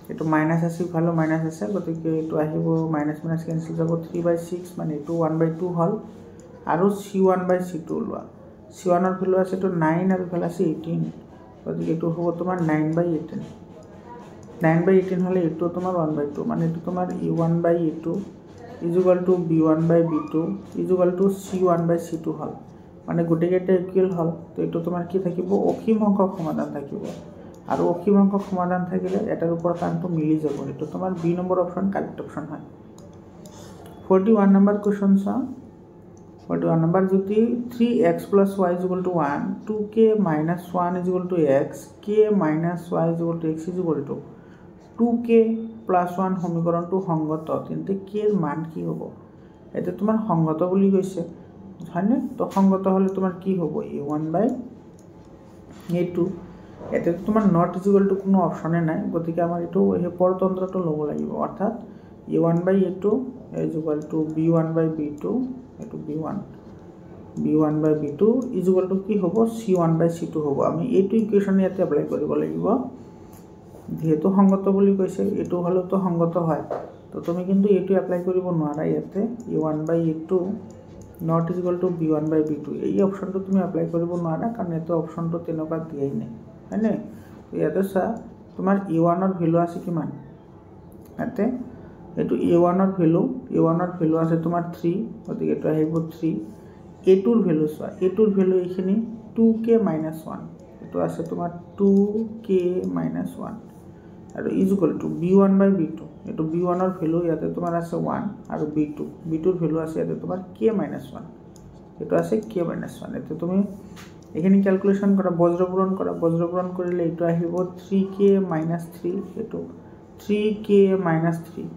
এইটো মাইনাছ আছে ইফালে মাইনাছ আছে গতিকে এইটো আহিব মাইনাছ মাইনাছ কেনচেল যাব 3/6 মানে এইটো 1/2 হ'ল আৰু c1/c2 লোৱা c1 ৰ ভেলু আছে এইটো 9 আৰু ইফালে আছে 18 গতিকে এইটো হ'ব তোমাৰ 9/18 9/18 হ'লে এইটো তোমাৰ 1/2 মানে এইটো তোমাৰ a1/a2 = b1/b2 = c1/c2 হ'ল মানে গোটেইকেইটা ইকুৱেল হ'ল তো এইটো তোমাৰ কি থাকিব অসীম সংখ্যক সমাধান থাকিব আৰু অসীম সংখ্যক সমাধান থাকিলে এটাৰ ওপৰত আনটো মিলি যাব এইটো তোমাৰ B number option correct option হয় 41 নম্বৰ কুৱেশ্যন চা 41 নম্বৰ যদি 3x + y = 1 2k - 1 = x k - y = x = 2k + 1 সমীকৰণটো সংগত তেন্তে k ৰ মান কি হ'ব এটা তোমাৰ সংগত বুলি কৈছে হয়নে তো সংগত হ'লে তোমাৰ কি হ'ব a1/a2 এটা তোমাৰ নট ইকুৱেল টু কোনো অপশ্যনে নাই গতিকে আমাৰ এইটো এই পৰতন্ত্ৰটো ল'ব লাগিব অৰ্থাৎ a1/a2 = b1/b2 এইটো b1/b2 = কি হ'ব c1/c2 হ'ব আমি এইটো ইকুৱেশ্যন ইয়াতে এপ্লাই কৰিব লাগিব যেহেতু সংগত বুলি কৈছে এইটো হ'লেতো সংগত হয় তো তুমি কিন্তু এইটো এপ্লাই কৰিব নোৱাৰা ইয়াতে a1/a2 not equal to b1/b2 এই অপশ্যনটো তুমি এপ্লাই কৰিব নোৱাৰা কাৰণ এইটো অপশ্যনটো তেনেকুৱা দিয়াই নাই হয়নে ইয়াতে চা তোমাৰ a1 ৰ ভেলু আছে কিমান ইয়াতে এইটো a1 ৰ ভেলু আছে তোমাৰ 3 গতিকে এইটো আহিব 3 a2 ৰ ভেলু চোৱা a2 ৰ ভেলু এইখিনি 2k - 1 এইটো আছে তোমাৰ 2k - 1 আৰু = b1/b2 এইটো b1 ৰ ভেলু ইয়াতে তোমাৰ আছে 1 আৰু b2 ৰ ভেলু আছে ইয়াতে তোমাৰ k - 1 এইটো আছে k - 1 এইটো তুমি এইখিনি ক্যালকুলেশন কৰা বজ্ৰপূৰণ কৰিলে এইটো আহিব 3k - 3 এইটো 3k - 3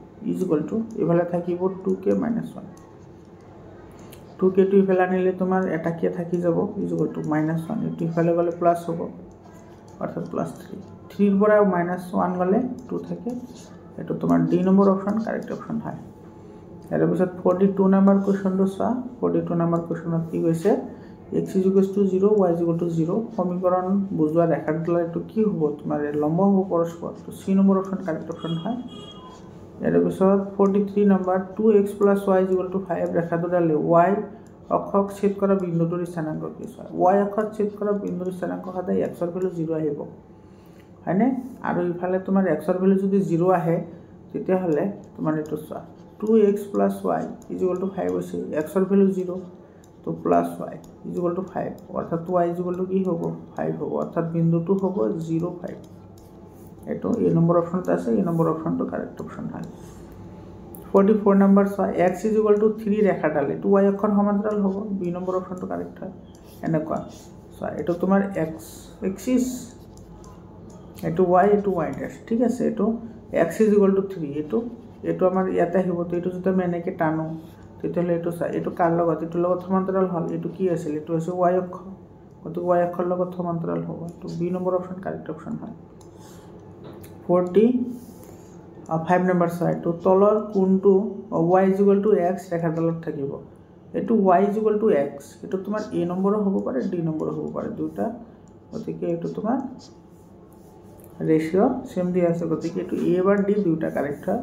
= ইফালে থাকিব 2k - 1 2k টো ইফালে আনিলে তোমাৰ এটা k থাকি যাব = -1 এইটো ইফালে গ'লে প্লাস হ'ব অৰ্থাৎ +3 3 ৰ পৰা -1 গ'লে 2 থাকে এইটো তোমাৰ D number option correct option হয় ইয়াৰ পিছত 42 নম্বৰ কুৱেশ্যনটো চোৱা 42 নম্বৰ কুৱেশ্যনত কি কৈছে x = 0 y = 0 সমীকৰণ বুজোৱা ৰেখাৰ তলৰ এইটো কি হ'ব তোমাৰ লম্ব হ'ব পৰস্পৰ তো সি নম্বৰ অপশ্যন কাৰেক্ট অপশ্যন হয় ইয়াৰ পিছত 43 নম্বৰ 2x + y = 5 ৰেখাটোডালে y অক্ষক ছেদ কৰা বিন্দুটোৰ স্থানাংক কি চোৱা y অক্ষত ছেদ কৰা বিন্দুৰ স্থানাংক সদায় x ৰ ভেলু 0 আহিব হয়নে আৰু ইফালে তোমাৰ x ৰ ভেলু যদি 0 আহে তেতিয়া হলে তোমাৰ এইটো চোৱা 2x + y = 5 হৈছে x ৰ ভেলু 0 তো +y = 5 অর্থাৎ y = কি হ'ব 5 হ'ব অর্থাৎ বিন্দুটো হ'ব 0 5 এটো এই নম্বৰ অপশ্যনটা আছে এই নম্বৰ অপশ্যনটো কাৰেক্ট অপশ্যন হয় 44 নম্বৰ চোৱা x = 3 ৰেখাডাল এটো y অক্ষৰ সমান্তৰাল হ'ব বি নম্বৰ অপশ্যনটো কাৰেক্ট হয় এনেকুৱা চোৱা এটো তোমাৰ x এক্সিস এটো y ড্যাশ ঠিক আছে এটো x = 3 এটো আমাৰ ইয়াতে আহিব তো এটো যদি আমি এনেকে টানো তেতিয়াহলে এটো চা এটো কার লগত এটো লগত সমান্তৰাল হল এটো কি আছিল এটো আছে y অক্ষ কত y অক্ষৰ লগত সমান্তৰাল হ'ব তো B number option correct option হয় 45 নম্বৰ চাই তো তলৰ কোনটো y = x ৰেখাডালত থাকিব এটো y = x এটো তোমাৰ a নম্বৰো হ'ব পাৰে d নম্বৰো হ'ব পাৰে দুটা গতিকে এটো তোমাৰ রেশিও সেম দিয়া আছে গতিকে এটো a বা d দুটা কারেক্ট হয়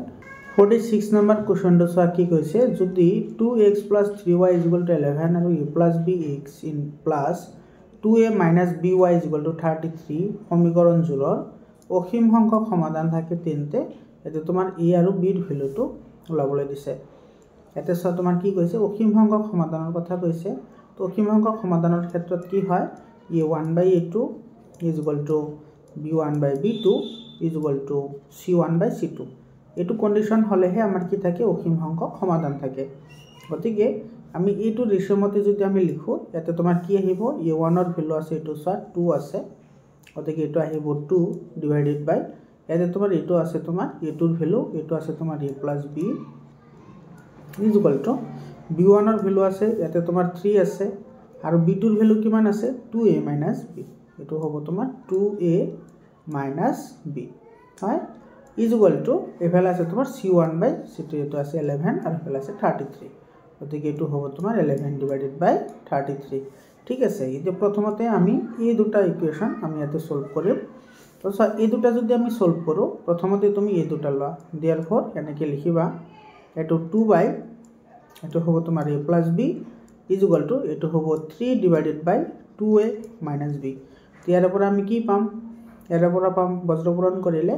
46 নম্বৰ কোৱেশ্চনটো চোৱা কি কৈছে যদি 2x + 3y = 11 আৰু a + bx in plus 2a - by = 33 সমীকৰণ জোৰৰ অসীম সংখ্যক সমাধান থাকে তেন্তে এটো তোমাৰ a আৰু b ৰ ভ্যালুটো ওলাবলৈ দিছে ইয়াতে চোৱা তোমাৰ কি কৈছে অসীম সংখ্যক সমাধানৰ কথা কৈছে তো অসীম সংখ্যক সমাধানৰ ক্ষেত্ৰত কি হয় a1/a2 is equal to b1/b2 is equal to c1/c2 এইটো কন্ডিশন হলেহে আমাৰ কি থাকে অসীম সংখ্যক সমাধান থাকে গতিকে আমি এইটো ৰেশিওমতে যদি আমি লিখো ইয়াতে তোমাৰ কি আহিব a1 ৰ ভ্যালু আছে এইটো চোৱা 2 আছে গতিকে এইটো আহিব 2 ডিভাইডেড বাই ইয়াতে তোমাৰ এইটো আছে তোমাৰ a2 ৰ ভ্যালু এইটো আছে তোমাৰ a plus b is equal to b1 ৰ ভ্যালু আছে ইয়াতে তোমাৰ 3 আছে আৰু b2 ৰ ভ্যালু কিমান আছে 2a minus b এইটো হ'ব তোমাৰ 2a minus b হয় is equal to এফালে আছে তোমাৰ c1/c2 এইটো আছে 11 আৰু এফালে আছে 33 গতিকে এইটো হ'ব তোমাৰ 11 ডিভাইডেড বাই 33 ঠিক আছে এতিয়া প্ৰথমতে আমি এই দুটা ইকুৱেশ্যন আমি ইয়াতে সলভ কৰিম তো এই দুটা যদি আমি সলভ কৰো প্ৰথমতে তুমি এই দুটা লোৱা therefore এনেকৈ লিখিবা এটো 2 বাই এটো হ'ব তোমাৰ a plus b is equal to এটো হ'ব 3 divided by 2a minus b ইয়াৰ পৰা আমি কি পাম ইয়াৰ পৰা পাম বজ্ৰপূৰণ কৰিলে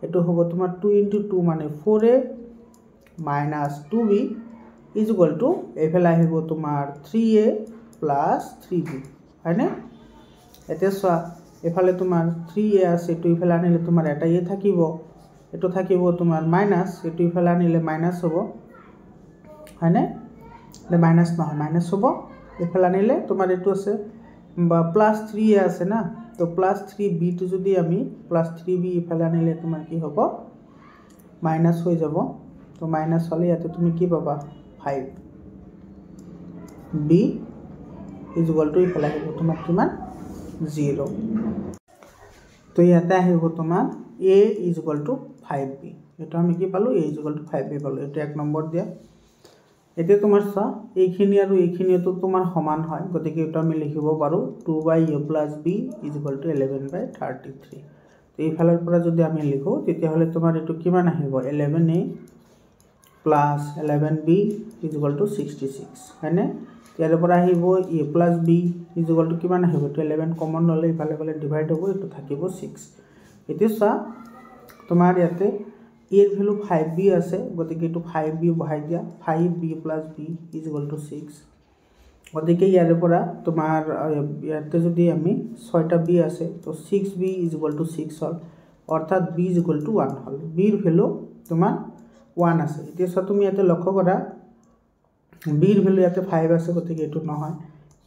এটো হ'ব তোমাৰ 2 into 2 মানে 4a minus 2b is equal to এফালে আহিব তোমাৰ 3a plus 3b হয়নে এতে চোৱা এফালে তোমাৰ 3a আছে এটো এফালে আনিলে তোমাৰ এটা a থাকিব এটো থাকিব তোমাৰ মাইনাস এটো এফালে আনিলে মাইনাস হ'ব হয়নে লে মাইনাস নহয় মাইনাস হ'ব এফালে আনিলে তোমাৰ এটো আছে বা প্লাস 3a আছে না তো প্লাস 3b তো যদি আমি প্লাস 3b এফালে আনিলে তোমাৰ কি হ'ব মাইনাস হৈ যাব তো মাইনাস হলে ইয়াতে তুমি কি পাবা 5b is equal to এফালে আহিব তোমাৰ কিমান 0 তো ইয়াতে আহিব তোমাৰ a is equal to 5b এটা আমি কি পালো a is equal to 5b পালো এটা এক নম্বৰ দিয়া এতে তোমাৰ চা এইখিনি আৰু এইখিনিটো তোমাৰ সমান হয় গতিকে এটা আমি লিখিব পাৰো 2/a plus b is equal to 11/33 তো এই ফালৰ পৰা যদি আমি লিখো তেতিয়া হলে তোমাৰ এটো কিমান আহিব 11a plus 11b is equal to 66 হয়নে ইয়াৰ পৰা আহিব a plus b is equal to কিমান আহিব 11 কমন ললে ইফালে গলে ডিভাইড হ'ব এটো থাকিব 6 এতিয়া চা তোমাৰ ইয়াতে a এর ভ্যালু 5b আছে গতিকে এটো 5b বহাই দিয়া 5b plus b is equal to 6 গতিকে ইয়াৰ পৰা তোমাৰ ইয়াতে যদি আমি 6টা b আছে তো 6b is equal to 6 হল অৰ্থাৎ b is equal to 1 hall b এৰ ভ্যালু তোমাৰ 1 আছে এতিয়া সব তুমি ইয়াতে লক্ষ্য কৰা b এর ভ্যালু ইয়াতে 5 আছে গতিকে এটো নহয়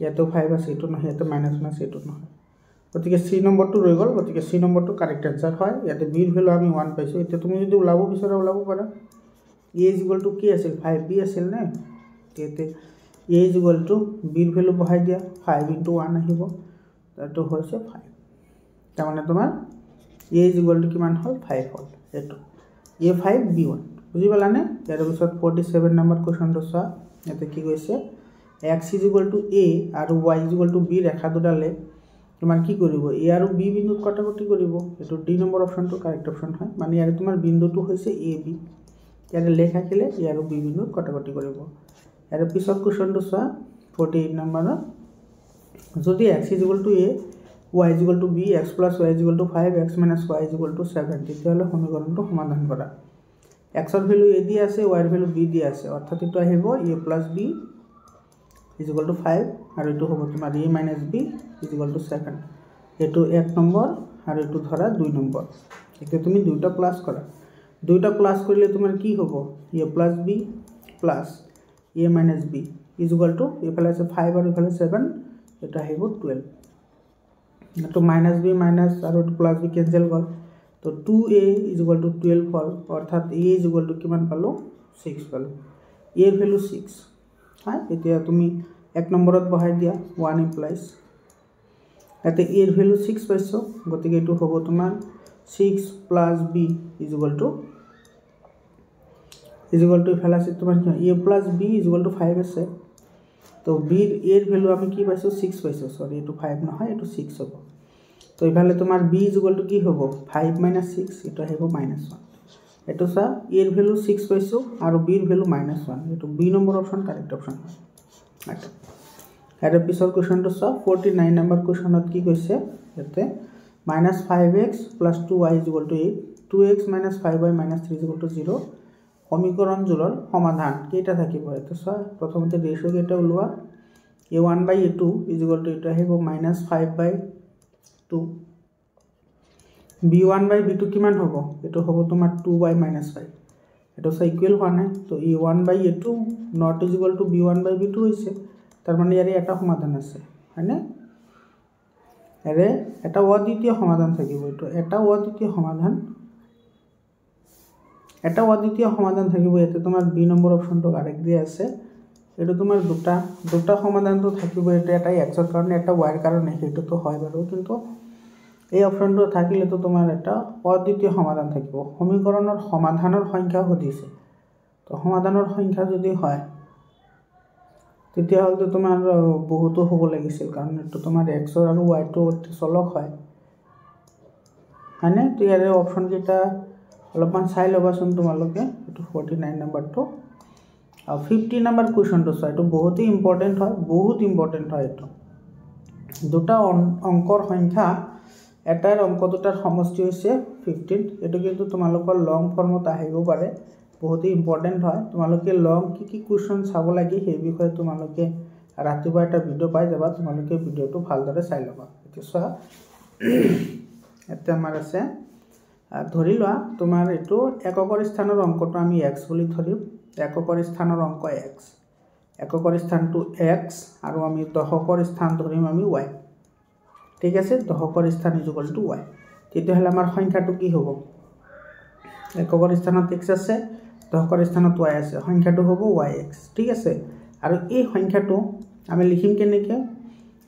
ইয়াতে 5 আছে এটো নহয় ইয়াতে মাইনাস আছে এটো নহয় গতিকে c নম্বৰটো ৰৈ গল গতিকে c নম্বৰটো কাৰেক্ট आंसर হয় ইয়াতে b এৰ ভ্যালু আমি 1 পাইছো এতিয়া তুমি যদি উলাব বিচাৰা উলাব পাৰা a is equal to কি আছিল 5b আছিল না তেতে a is equal to b এর ভ্যালু বহাই দিয়া 5 into 1 আহিব এটো হৈছে 5 তাৰ মানে তোমাৰ a is equal to কিমান হল 5 হল এটো a5 b1 বুজি পালানে ইয়াৰ পিছত 47 নম্বৰ কোৱেশ্চনটো চোৱা ইয়াতে কি কৈছে x is equal to a আৰু y is equal to b ৰেখা দুডালে তোমাৰ কি কৰিব a আৰু b বিন্দুত কটাকটি কৰিব এটো d নম্বৰ অপচনটো কাৰেক্ট অপচন হয় মানে ইয়াৰে তোমাৰ বিন্দুটো হৈছে a b ইয়াৰে লেখা কিলে a আৰু b বিন্দুত কটাকটি কৰিব ইয়াৰ পিছত কোৱেশ্চনটো চোৱা 48 নম্বৰৰ যদি x is equal to a y is equal to b x plus y is equal to 5 x minus y is equal to 7 তেতিয়াহলে সমীকৰণটো সমাধান কৰা x ৰ ভ্যালু a দি আছে y ৰ ভ্যালু b দি আছে অৰ্থাৎ এটো আহিব a plus b is equal to 5 আৰু এটো হ'ব তোমাৰ a minus b is equal to 7 এটো 1 নম্বৰ আৰু এটো ধৰা 2 নম্বৰ এতিয়া তুমি দুইটা প্লাস কৰা দুইটা প্লাস কৰিলে তোমাৰ কি হ'ব a plus b plus a minus b is equal to এফালে আছে 5 আৰু এফালে 7 এটা আহিব 12 এটো minus b minus আৰু প্লাস b ক্যান্সেল গল তো 2a is equal to 12 হল অৰ্থাৎ a is equal to কিমান পালো 6 পালো a এৰ ভ্যালু 6 হয় এতিয়া তুমি এক নম্বৰত বহাই দিয়া 1 implies এতে a এৰ ভ্যালু 6 পাইছো গতিকে এটো হ'ব তোমাৰ 6 plus b is equal to ইফালে আছে তোমাৰ a plus b is equal to 5 আছে তো b এর ভ্যালু আমি কি পাইছো 6 পাইছো সরি এটো 5 নহয় এটো 6 হ'ব তো ইফালে তোমাৰ b is equal to কি হ'ব 5 minus 6 এটা হ'ব minus 1 এটো সা a এর ভ্যালু 6 পাইছো আৰু b এৰ ভ্যালু minus 1 এটো b number option correct option আচ্ছা এৰ পিছৰ কোৱেশ্চনটো সা 49 নম্বৰ কোৱেশ্চনত কি কৈছে এতে -5x + 2y = 8 2x - 5y - 3 = 0 সমীকৰণযোৰৰ সমাধান কেইটা থাকিব এটা চোৱা প্ৰথমতে ৰেশিও কেইটা ওলোৱা a1/a2 এইটো আহিব -5/2 b1/b2 কিমান হ'ব এটো হ'ব তোমাৰ 2/-5 এটো ইকুৱেল হোৱা নাই তো a1/a2 not equal to b1/b2 হৈছে তাৰ মানে ইয়াৰে এটা সমাধান আছে হয়নে এৰে এটা অদ্বিতীয় সমাধান থাকিব এটো এটা অদ্বিতীয় সমাধান থাকিব এতে তোমাৰ বি নম্বৰ অপচনটো কাৰেক্ট দিয়া আছে এটো তোমাৰ দুটা সমাধানটো থাকিব এটা x ৰ কাৰণে এটা y ৰ কাৰণে হেতু তো হয় বাৰু কিন্তু এই অপচনটো থাকিলে তো তোমাৰ এটা অদ্বিতীয় সমাধান থাকিব সমীকৰণৰ সমাধানৰ সংখ্যা সুধিছে তো সমাধানৰ সংখ্যা যদি হয় তেতিয়া হলে তোমাৰ বহুতো হ'ব লাগিছিল কাৰণ এটো তোমাৰ x আৰু y টো চলক হয় হয়নে তো ইয়াৰে অপচন কেইটা অলপমান চাই লবাচোন তোমালোকে এটো 49 নম্বৰটো আৰু 50 নম্বৰ কোৱেশ্চনটো চাই এটো বহুত ইম্পৰ্টেন্ট হয় এটো দুটা অংকৰ সংখ্যা এটাৰ অংক দুটাৰ সমষ্টি হৈছে 15 এটো কিন্তু তোমালোকৰ লং ফৰ্মত আহিব পাৰে বহুত ইম্পৰ্টেন্ট হয় তোমালোকে লং কি কোৱেশ্চন চাব লাগে সেই বিষয়ে তোমালোকে ৰাতিপুৱা এটা ভিডিও পাই যাবা তোমালোকে ভিডিওটো ভালদৰে চাই লবা এতিয়া চোৱা এটা আমাৰ আছে ধৰি লোৱা তোমাৰ এটো এককৰ স্থানৰ অংকটো আমি x বুলি ধৰিম এককৰ স্থানৰ অংক x এককৰ স্থানটো x আৰু আমি দশকৰ স্থান ধৰিম আমি y ঠিক আছে দশকৰ স্থান = y তেতিয়াহলে আমাৰ সংখ্যাটো কি হ'ব এককৰ স্থানত x আছে দশকৰ স্থানত y আছে সংখ্যাটো হ'ব yx ঠিক আছে আৰু এই সংখ্যাটো আমি লিখিম কেনেকৈ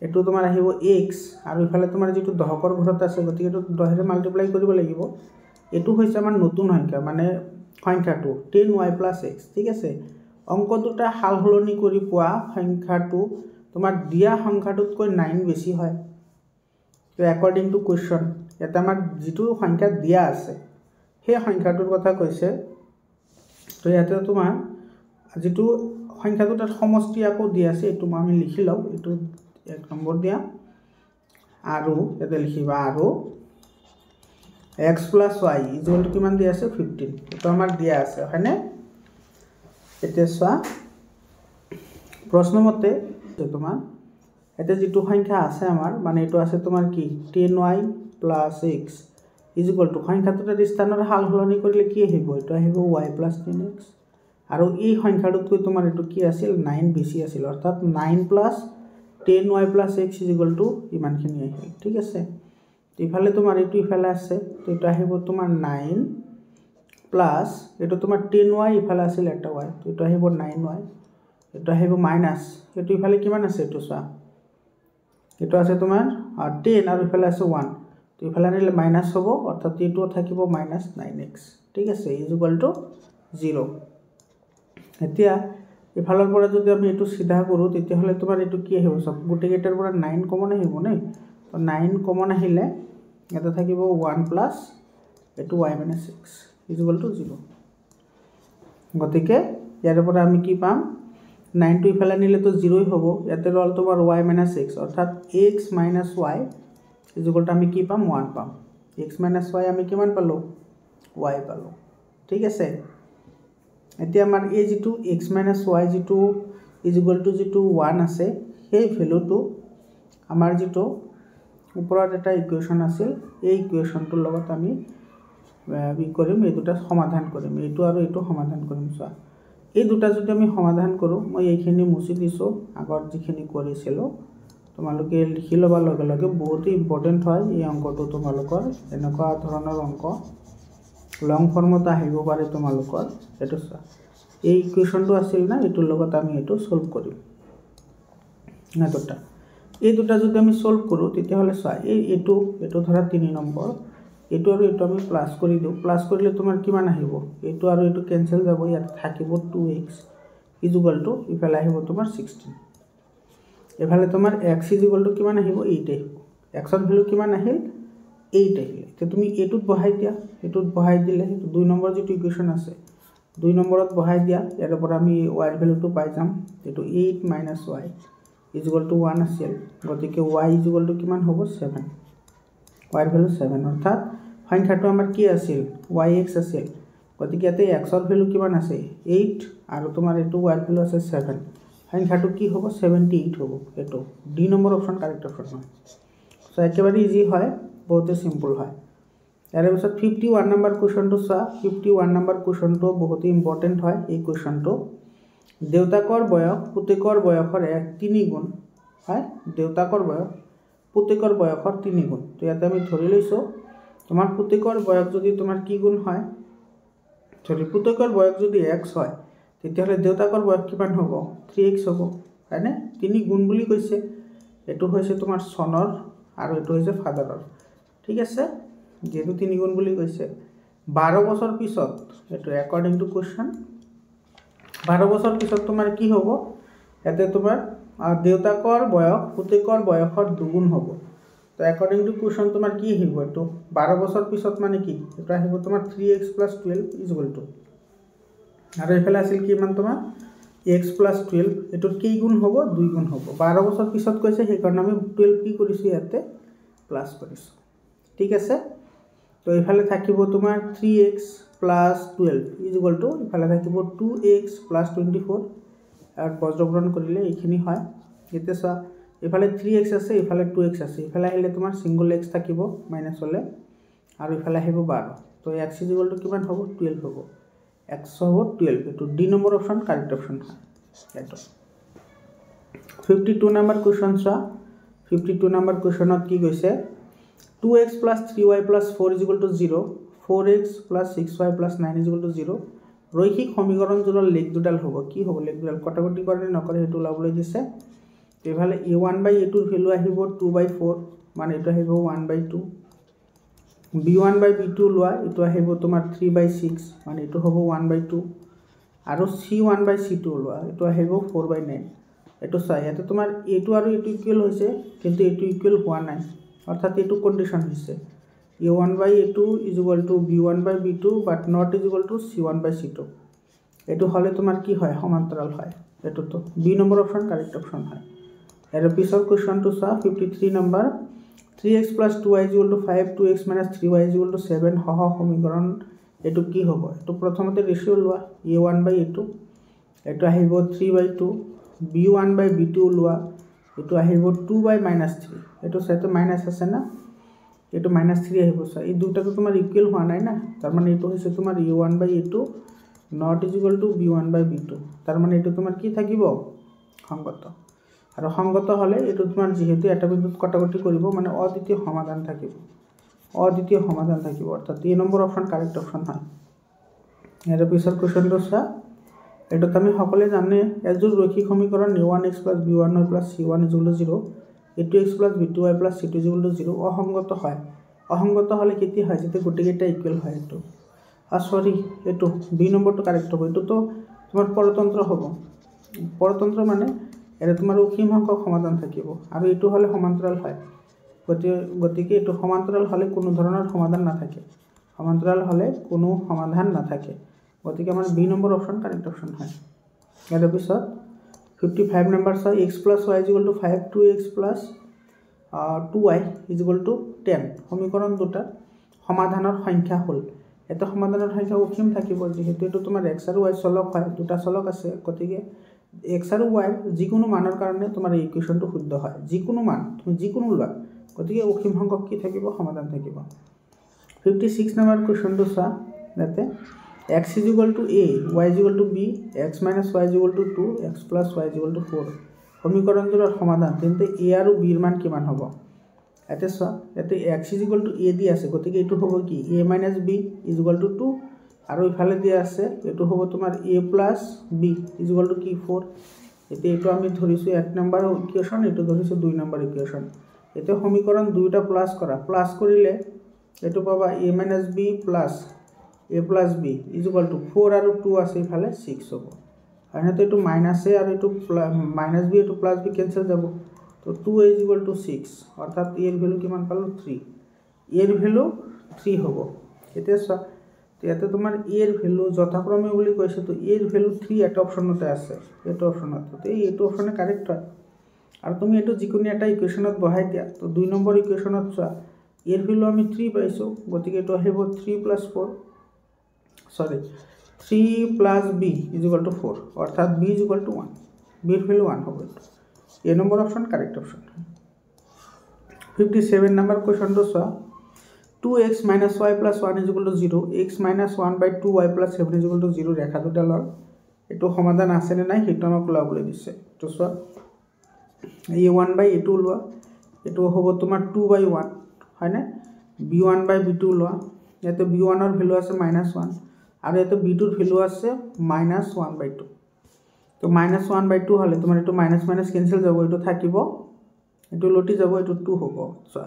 এটো তোমাৰ আহিব x আৰু ইফালে তোমাৰ যেটো দশকৰ ঘৰত আছে গতিকে এটো 10 ৰে মাল্টিপ্লাই কৰিব লাগিব এটো হৈছে আমাৰ নতুন সংখ্যা মানে সংখ্যাটো 10y + x ঠিক আছে অংক দুটা হাল হলনি কৰি পোৱা সংখ্যাটো তোমাৰ দিয়া সংখ্যাটোতকৈ 9 বেছি হয় তো অ্যাকৰ্ডিং টু কোয়েশ্চন এটা আমাৰ যেটো সংখ্যা দিয়া আছে সেই সংখ্যাটোৰ কথা কৈছে তো ইয়াতে তোমাৰ যেটো সংখ্যা দুটাৰ সমষ্টি আকৌ দিয়া আছে এটো আমি লিখি লও এটো এক নম্বৰ দিয়া আৰু এতে লিখিবা আৰু x + y = কিমান দিয়া আছে 15 এটো আমাৰ দিয়া আছে হয়নে এতিয়া চোৱা প্ৰশ্নমতে তোমাৰ এটা যেটো সংখ্যা আছে আমাৰ মানে এটো আছে তোমাৰ কি 10y + x = সংখ্যাটোৰ স্থানৰ হাল হলনি কৰিলে কি আহিব এটো আহিব y + 10x আৰু এই সংখ্যাটোতকৈ তোমাৰ এটো কি আছিল 9 বেছি আছিল অৰ্থাৎ 9 + 10y + x = ইমানখিনি আহিল ঠিক আছে ইফালে তোমাৰ এটো ইফালে আছে তো এটা আহিব তোমাৰ 9 প্লাস এটো তোমাৰ 10y ইফালে আছিল এটা y তো এটা আহিব 9y এটা আহিব মাইনাস এটো ইফালে কিমান আছে এটো চোৱা এটো আছে তোমাৰ 10 আৰু ইফালে আছে 1 তো ইফালে নিলে মাইনাস হ'ব অৰ্থাৎ এটো থাকিব -9x ঠিক আছে = 0 এতিয়া ইফালৰ পৰা যদি আমি এটো সিধা কৰো তেতিয়া হলে তোমাৰ এটো কি আহিব সব গুটে গেটাৰ পৰা 9 কমন আহিব নাই তো 9 কমন আহিলে এটা থাকিব 1 প্লাস এটো y - x = 0 গতিকে ইয়াৰ পৰা আমি কি পাম 9 টো ইফালে নিলে তো 0ই হ'ব ইয়াতে ৰল তোমাৰ y - x অৰ্থাৎ x - y = আমি কি পাম 1 পাম x - y আমি কিমান পালো y পালো ঠিক আছে এতিয়া আমাৰ এই যেটো x - y যেটো = 1 আছে সেই ভ্যালুটো আমাৰ যেটো ওপৰত এটা ইকুৱেশন আছিল এই ইকুৱেশনটোৰ লগত আমি কৰিম এই দুটা সমাধান কৰিম এইটো আৰু এইটো সমাধান কৰিম চোৱা এই দুটা যদি আমি সমাধান কৰো মই এইখিনি মুছি দিছো আগত যিখিনি কৰিছিলো তোমালোকে লিখি লবা লগে লগে বহুত ইম্পৰ্টেন্ট হয় এই অংকটো তোমালোকৰ এনেকুৱা ধৰণৰ অংক লং ফৰ্মত আহিব পাৰে তোমালোকৰ এটো চোৱা এই ইকুৱেশনটো আছিল না এটোৰ লগত আমি এটো সলভ কৰিম না দুটা এই দুটা যদি আমি সলভ কৰো তেতিয়া হলে চোৱা এটো ধৰা 3 নম্বৰ এটো আৰু এটো আমি প্লাস কৰি দিও প্লাস কৰিলে তোমাৰ কিমান আহিব এটো আৰু এটো ক্যান্সেল যাব ইয়াত থাকিব 2x = ইফালে আহিব তোমাৰ 16 এফালে তোমাৰ x = কিমান আহিব 8 আহিব x ৰ ভ্যালু কিমান আহিল 8 আহিল তে তুমি এটোত বহাই দিলে 2 নম্বৰ যেটো ইকুৱেশন আছে 2 নম্বৰত বহাই দিয়া ইয়াৰ পৰা আমি y ৰ ভ্যালুটো পাই যাম এটো 8 - y = 1 আছিল গতিকে y = কিমান হ'ব 7 y ৰ ভ্যালু 7 অৰ্থাৎ সংখ্যাটো আমাৰ কি আছিল yx আছিল গতিকে ইয়াতে এক্সৰ ভেলু কিমান আছে 8 আৰু তোমাৰ এইটো ৱাইৰ ভেলু আছে 7 সংখ্যাটো কি হ'ব 78 হ'ব এটো D number option correct option হয় সো একেবাৰে ইজি হয় বহুতে সিম্পল হয় ইয়াৰ পিছত 51 নম্বৰ কোৱেশ্চনটো চা 51 নম্বৰ কোৱেশ্চনটো বহুত ইম্পৰ্টেন্ট হয় এই কোৱেশ্চনটো দেউতাকৰ বয়স পুতেকৰ বয়সৰ 3 গুণ হয় দেউতাকৰ বয়স পুতেকৰ বয়সৰ 3 গুণ তো ইয়াতে আমি ধৰি লৈছো তোমাৰ পুতেকৰ বয়স যদি তোমাৰ কি গুণ হয় যদি পুতেকৰ বয়স যদি x হয় তেতিয়াহলে দেউতাকৰ বয়স কিমান হ'ব 3x হ'ব হয়নে 3 গুণ বুলি কৈছে এটো হৈছে তোমাৰ সনৰ আৰু এটো হৈছে ফাদাৰৰ ঠিক আছে যেটো 3 গুণ বুলি কৈছে 12 বছৰ পিছত এটো অ্যাকৰ্ডিং টু কোৱেশ্চন 12 বছৰ পিছত তোমাৰ কি হ'ব এতে তোমাৰ দেউতাকৰ বয়স পুতেকৰ বয়সৰ দুগুণ হ'ব তো অ্যাকৰ্ডিং টু কোৱেশ্চন তোমাৰ কি আহিব এটো 12 বছৰ পিছত মানে কি এটা আহিব তোমাৰ 3x + 12 = আৰু এফালে আছিল কি মান তোমাৰ x + 12 এটো কি গুণ হ'ব 2 গুণ হ'ব 12 বছৰ পিছত কৈছে সেই কাৰণে আমি 12 কি কৰিছো ইয়াতে প্লাস কৰিছো ঠিক আছে তো এফালে থাকিব তোমাৰ 3x + 12 = এফালে থাকিব 2x + 24 আৰু বজ্ৰগ্ৰহণ কৰিলে এইখিনি হয় এতে চা এফালে 3x আছে এফালে 2x আছে এফালে আহিলে তোমাৰ সিঙ্গল x থাকিব মাইনাস হলে আৰু এফালে আহিব 12 তো x = কিমান হ'ব 12 হ'ব x হ'ব 12 এটো D number option correct option হয় এটো 52 নম্বৰ কোৱেশ্চন চা 52 নম্বৰ কোৱেশ্চনত কি কৈছে 2x + 3y + 4 = 0 4x + 6y + 9 = 0 রৈখিক সমীকৰণজোৰৰ লেখ দুডাল হ'ব কি হ'ব লেখ দুডাল কটাকটি কৰে নকৰে হেতু লাবলৈ দিছে এফালে a1/a2 ৰ ভ্যালু আহিব 2/4 মানে এটা আহিব 1/2 b1/b2 লোৱা এটো আহিব তোমাৰ 3/6 মানে এটো হ'ব 1/2 আৰু c1/c2 লোৱা এটো আহিব 4/9 এটো চাই ইয়াতে তোমাৰ a2 আৰু a2 ইকুৱেল হৈছে কিন্তু a2 ইকুৱেল হোৱা নাই অৰ্থাৎ এটো কন্ডিশন হৈছে a1/a2 = b1/b2 but not c1/c2 এটো হলে তোমাৰ কি হয় সমান্তৰাল হয় এটো তো B number option correct option হয় এৰ পিছৰ কোৱেশ্চনটো চা 53 number 3x + 2y = 5 2x - 3y = 7 সহ সমীকৰণ এটো কি হ'ব এটো প্ৰথমতে ৰেশিও লোৱা a1/a2 এটো আহিব 3/2 b1/b2 লোৱা এটো আহিব 2/-3 এটো সাথে মাইনাস আছে না এটো -3 আহিব সা এই দুটাটো তোমাৰ ইকুৱেল হোৱা নাই না তাৰ মানে এটো হৈছে তোমাৰ a1/a2 not b1/b2 তাৰ মানে এটো তোমাৰ কি থাকিব সংগত আৰু সংগত হলে এটো তোমাৰ যেহেতু এটা বিন্দুত কটাকটি কৰিব মানে অদ্বিতীয় সমাধান থাকিব অৰ্থাৎ এই নম্বৰ অপচন কাৰেক্ট অপচন হয় এৰ পিছৰ কোৱেশ্চনটো চা এটা তুমি সকলে জানে এজোৰ ৰৈখিক সমীকৰণ a1x + b1y + c1 = 0 a2x + b2y + c2 = 0 অসংগত হলে কি হয় যেতে গুটিকেইটা ইকুৱেল হয় এটো সৰি এটো বি নম্বৰটো কাৰেক্ট হ'ব এটো তো তোমাৰ পৰতন্ত্ৰ হ'ব পৰতন্ত্ৰ মানে এটা তোমাৰ অসীম সংখ্যক সমাধান থাকিব আৰু এটো হলে সমান্তৰাল হয় গতিকে এটো সমান্তৰাল হলে কোনো ধৰণৰ সমাধান নাথাকে গতিকে আমাৰ B number option correct option হয় ইয়াৰ পিছত 55 নম্বৰ চাই x + y = 5 2x + 2y = 10 সমীকৰণ দুটা সমাধানৰ সংখ্যা হল এটা সমাধানৰ সংখ্যা অসীম থাকিব যেহেতু এটো তোমাৰ x আৰু y চলক হয় দুটা চলক আছে গতিকে x আৰু y যিকোনো মানৰ কাৰণে তোমাৰ এই ইকুৱেশনটো শুদ্ধ হয় যিকোনো মান তুমি যিকোনো লোৱা গতিকে অসীম সংখ্যক কি থাকিব সমাধান থাকিব 56 নম্বৰ কোৱেশ্চনটো চা যাতে x = a y = b x - y = 2 x + y = 4 সমীকৰণটোৰ সমাধান তেন্তে a আৰু b ৰ মান কিমান হ'ব এতে চা এতে x = a দি আছে গতিকে এটো হ'ব কি a - b = 2 আৰু ইফালে দিয়া আছে এটো হ'ব তোমাৰ a + b = কি 4 এতে এটো আমি ধৰিছো 1 নম্বৰ ইকুৱেশন এটো ধৰিছো 2 নম্বৰ ইকুৱেশন এতে সমীকৰণ দুইটা প্লাস কৰা প্লাস কৰিলে এটো পাবা a - b + a + b = 4 আৰু 2 আছে ইফালে 6 হ'ব আনহাতে এটো মাইনাস a আৰু এটো -b এটো +b ক্যান্সেল যাব তো 2a = 6 অর্থাৎ এর ভ্যালু কিমান পালো 3 এর ভ্যালু 3 হ'ব এতে ইয়াতে তোমাৰ এর ভ্যালু যথাক্রমে বুলি কৈছে তো এর ভ্যালু 3 এটা অপশনতে আছে এটা অপশনত তো এইটো অপশনে কারেক্ট হয় আৰু তুমি এটো যিকোনো এটা ইকুৱেশনত বহাই দিয়া তো 2 নম্বৰ ইকুৱেশনত চোৱা এর ভ্যালু আমি 3 পাইছো গতিকে এটো আহিব 3 + 4 sorry 3 plus B is equal to 4 অর্থাৎ বি ইজ ইকুয়াল টু 1 বির ভ্যালু 1 হবে এ নম্বর অপশন কারেক্ট অপশন 57 নাম্বার কোশ্চেনটো চোৱা 2x minus y plus 1 is equal to 0 x minus 1 by 2y plus 7 is equal to 0 ৰেখা দুডালৰ এটো সমাধান আছে নে নাই হেতু আমাক ওলাবলৈ দিছে তো চোৱা a1 by a2 লোৱা এটো হ'ব তোমাৰ 2 by 1 হয় না b1 by b2 লোৱা ইয়াতে b1 ৰ ভ্যালু আছে -1 আৰু ইয়াতে b2 ৰ ভ্যালু আছে -1 by 2 তো -1 by 2 হলে তোমাৰ এটো মাইনাস মাইনাস ক্যান্সেল যাব এটো থাকিব এটো লটি যাব এটো 2 হ'ব চোৱা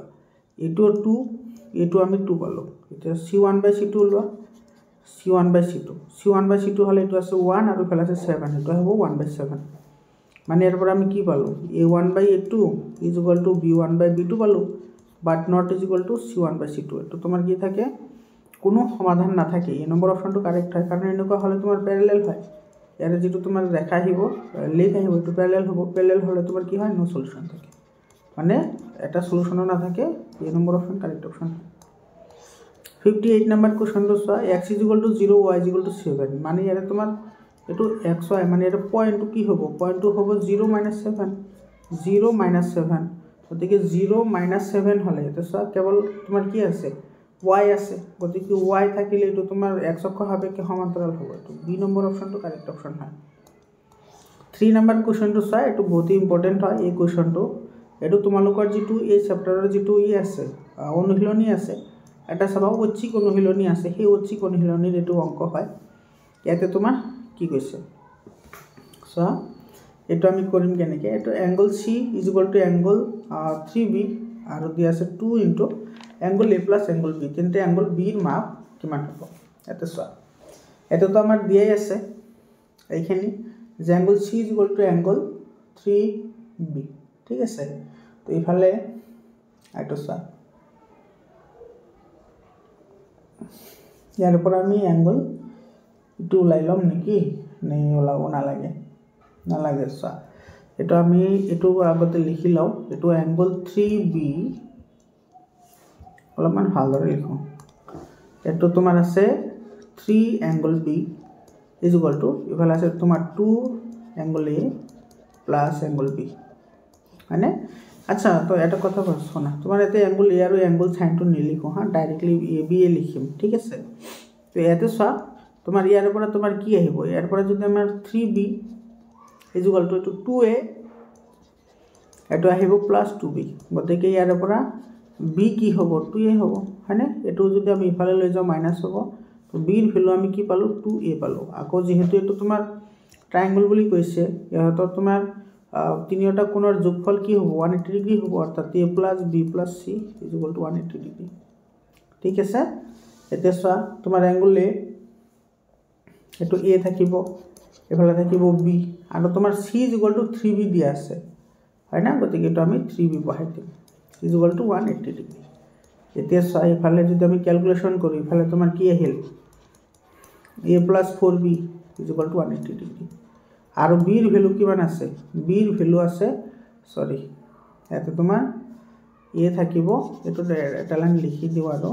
এটো 2 এটো আমি 2 পালো এটা c1 by c2 লোৱা c1 by c2 c1 by c2 হলে এটো আছে 1 আৰু ফেল আছে 7 এটো হ'ব 1 by 7 মানে এর পর আমি কি পালো a1 by a2 is equal to b1 by b2 পালো but not is equal to c1 by c2 এটো তোমার কি থাকে কোনো সমাধান না থাকে এই নম্বর অপশনটো কারেক্ট হয় কারণ এনেকুৱা হলে তোমাৰ প্যাৰালাল হয় ইয়াৰে যেটো তোমাৰ ৰেখা আহিব লেখ আহিব এটো প্যাৰালাল হ'ব প্যাৰালাল হলে তোমাৰ কি হয় নো সলিউশন থাকে মানে এটা সলিউশন না থাকে এই নম্বর অপশন কারেক্ট অপশন 58 নাম্বার কোশ্চেনটো চোৱা x is equal to 0 y is equal to 7 মানে ইয়াৰে তোমাৰ এটো x y মানে এটা পয়েন্টটো কি হ'ব পয়েন্টটো হ'ব 0 - 7 0 - 7 গতিকে 0 - 7 হলে এটা চোৱা কেৱল তোমাৰ কি আছে y আছে গতিকে y থাকিলে এটো তোমাৰ x অক্ষ সাপেক্ষে সমান্তৰাল হ'ব এটো বি নম্বৰ অপশনটো কাৰেক্ট অপশন হয় 3 নম্বৰ কোশ্চেনটো চোৱা এটো বহুত ইম্পৰ্টেন্ট হয় এই কোশ্চেনটো এটো তোমালোকৰ যেটো এই চেপ্টাৰৰ যেটো আছে অনুশীলনী আছে এটা সব ঐচ্ছিক অনুশীলনী আছে সেই ঐচ্ছিক অনুশীলনীৰ এটো অংক হয় ইয়াতে তোমাৰ কি কৈছে সো এটো আমি কৰিম কেনেকে এটো angle C is equal to angle 3B আৰু দি আছে 2 into angle A plus angle B তেন্তে অ্যাঙ্গেল B ৰ মাপ কিমান হ'ব এটো সো এটো তো আমাৰ দিয়াই আছে এইখিনি যে angle C is equal to angle 3B ঠিক আছে তো ইফালে এটো সো ইয়াৰ পৰা আমি অ্যাঙ্গেল এটো ওলাই লম নেকি নেই ওলাব না লাগে সো এটো আমি এটো আগতে লিখি লও এটো অ্যাঙ্গেল 3B অলপমান ভালদৰে লিখো এটো তোমাৰ আছে 3 angle B is equal two ইফালে আছে তোমাৰ 2 angle A plus angle B মানে আচ্ছা তো এটা কথা শোনা তোমার এতে অ্যাঙ্গেল A আৰু অ্যাঙ্গেল সাইনটো নিলিখো হা ডাইৰেক্টলি AB এ লিখিম ঠিক আছে তো এতে চোৱা তোমাৰ ইয়াৰ পৰা তোমাৰ কি আহিব ইয়াৰ পৰা যদি আমাৰ 3B is equal to 2A এটো আহিব প্লাস 2B গতিকে ইয়াৰ পৰা B কি হ'ব 2A হ'ব হয়নে এটো যদি আমি ইফালে লৈ যাও মাইনাস হ'ব তো B ৰ ভ্যালু আমি কি পালো 2A পালো আকৌ যেহেতু এটো তোমাৰ ট্ৰায়াঙ্গল বুলি কৈছে ইহতৰ তোমাৰ তিনিটা কোণৰ যোগফল কি হ'ব 180 ডিগ্ৰী হ'ব অৰ্থাৎ A plus B plus C is equal to 180 degree ঠিক আছে এতে চোৱা তোমাৰ অ্যাঙ্গেল A এটো A থাকিব এফালে থাকিব B আৰু তোমাৰ C is equal to 3B দিয়া আছে হয় না গতিকে এটো আমি 3B বহাই দিম is equal to 180 ডিগ্ৰী এতে চোৱা এফালে যদি আমি ক্যালকুলেশন কৰি এফালে তোমাৰ কি আহিল A plus 4B is equal to 180 degree আৰু B ৰ ভ্যালু কিমান আছে B ৰ ভ্যালু আছে সৰি এতে তোমাৰ A থাকিব এটো এটা লাইন লিখি দিও আৰু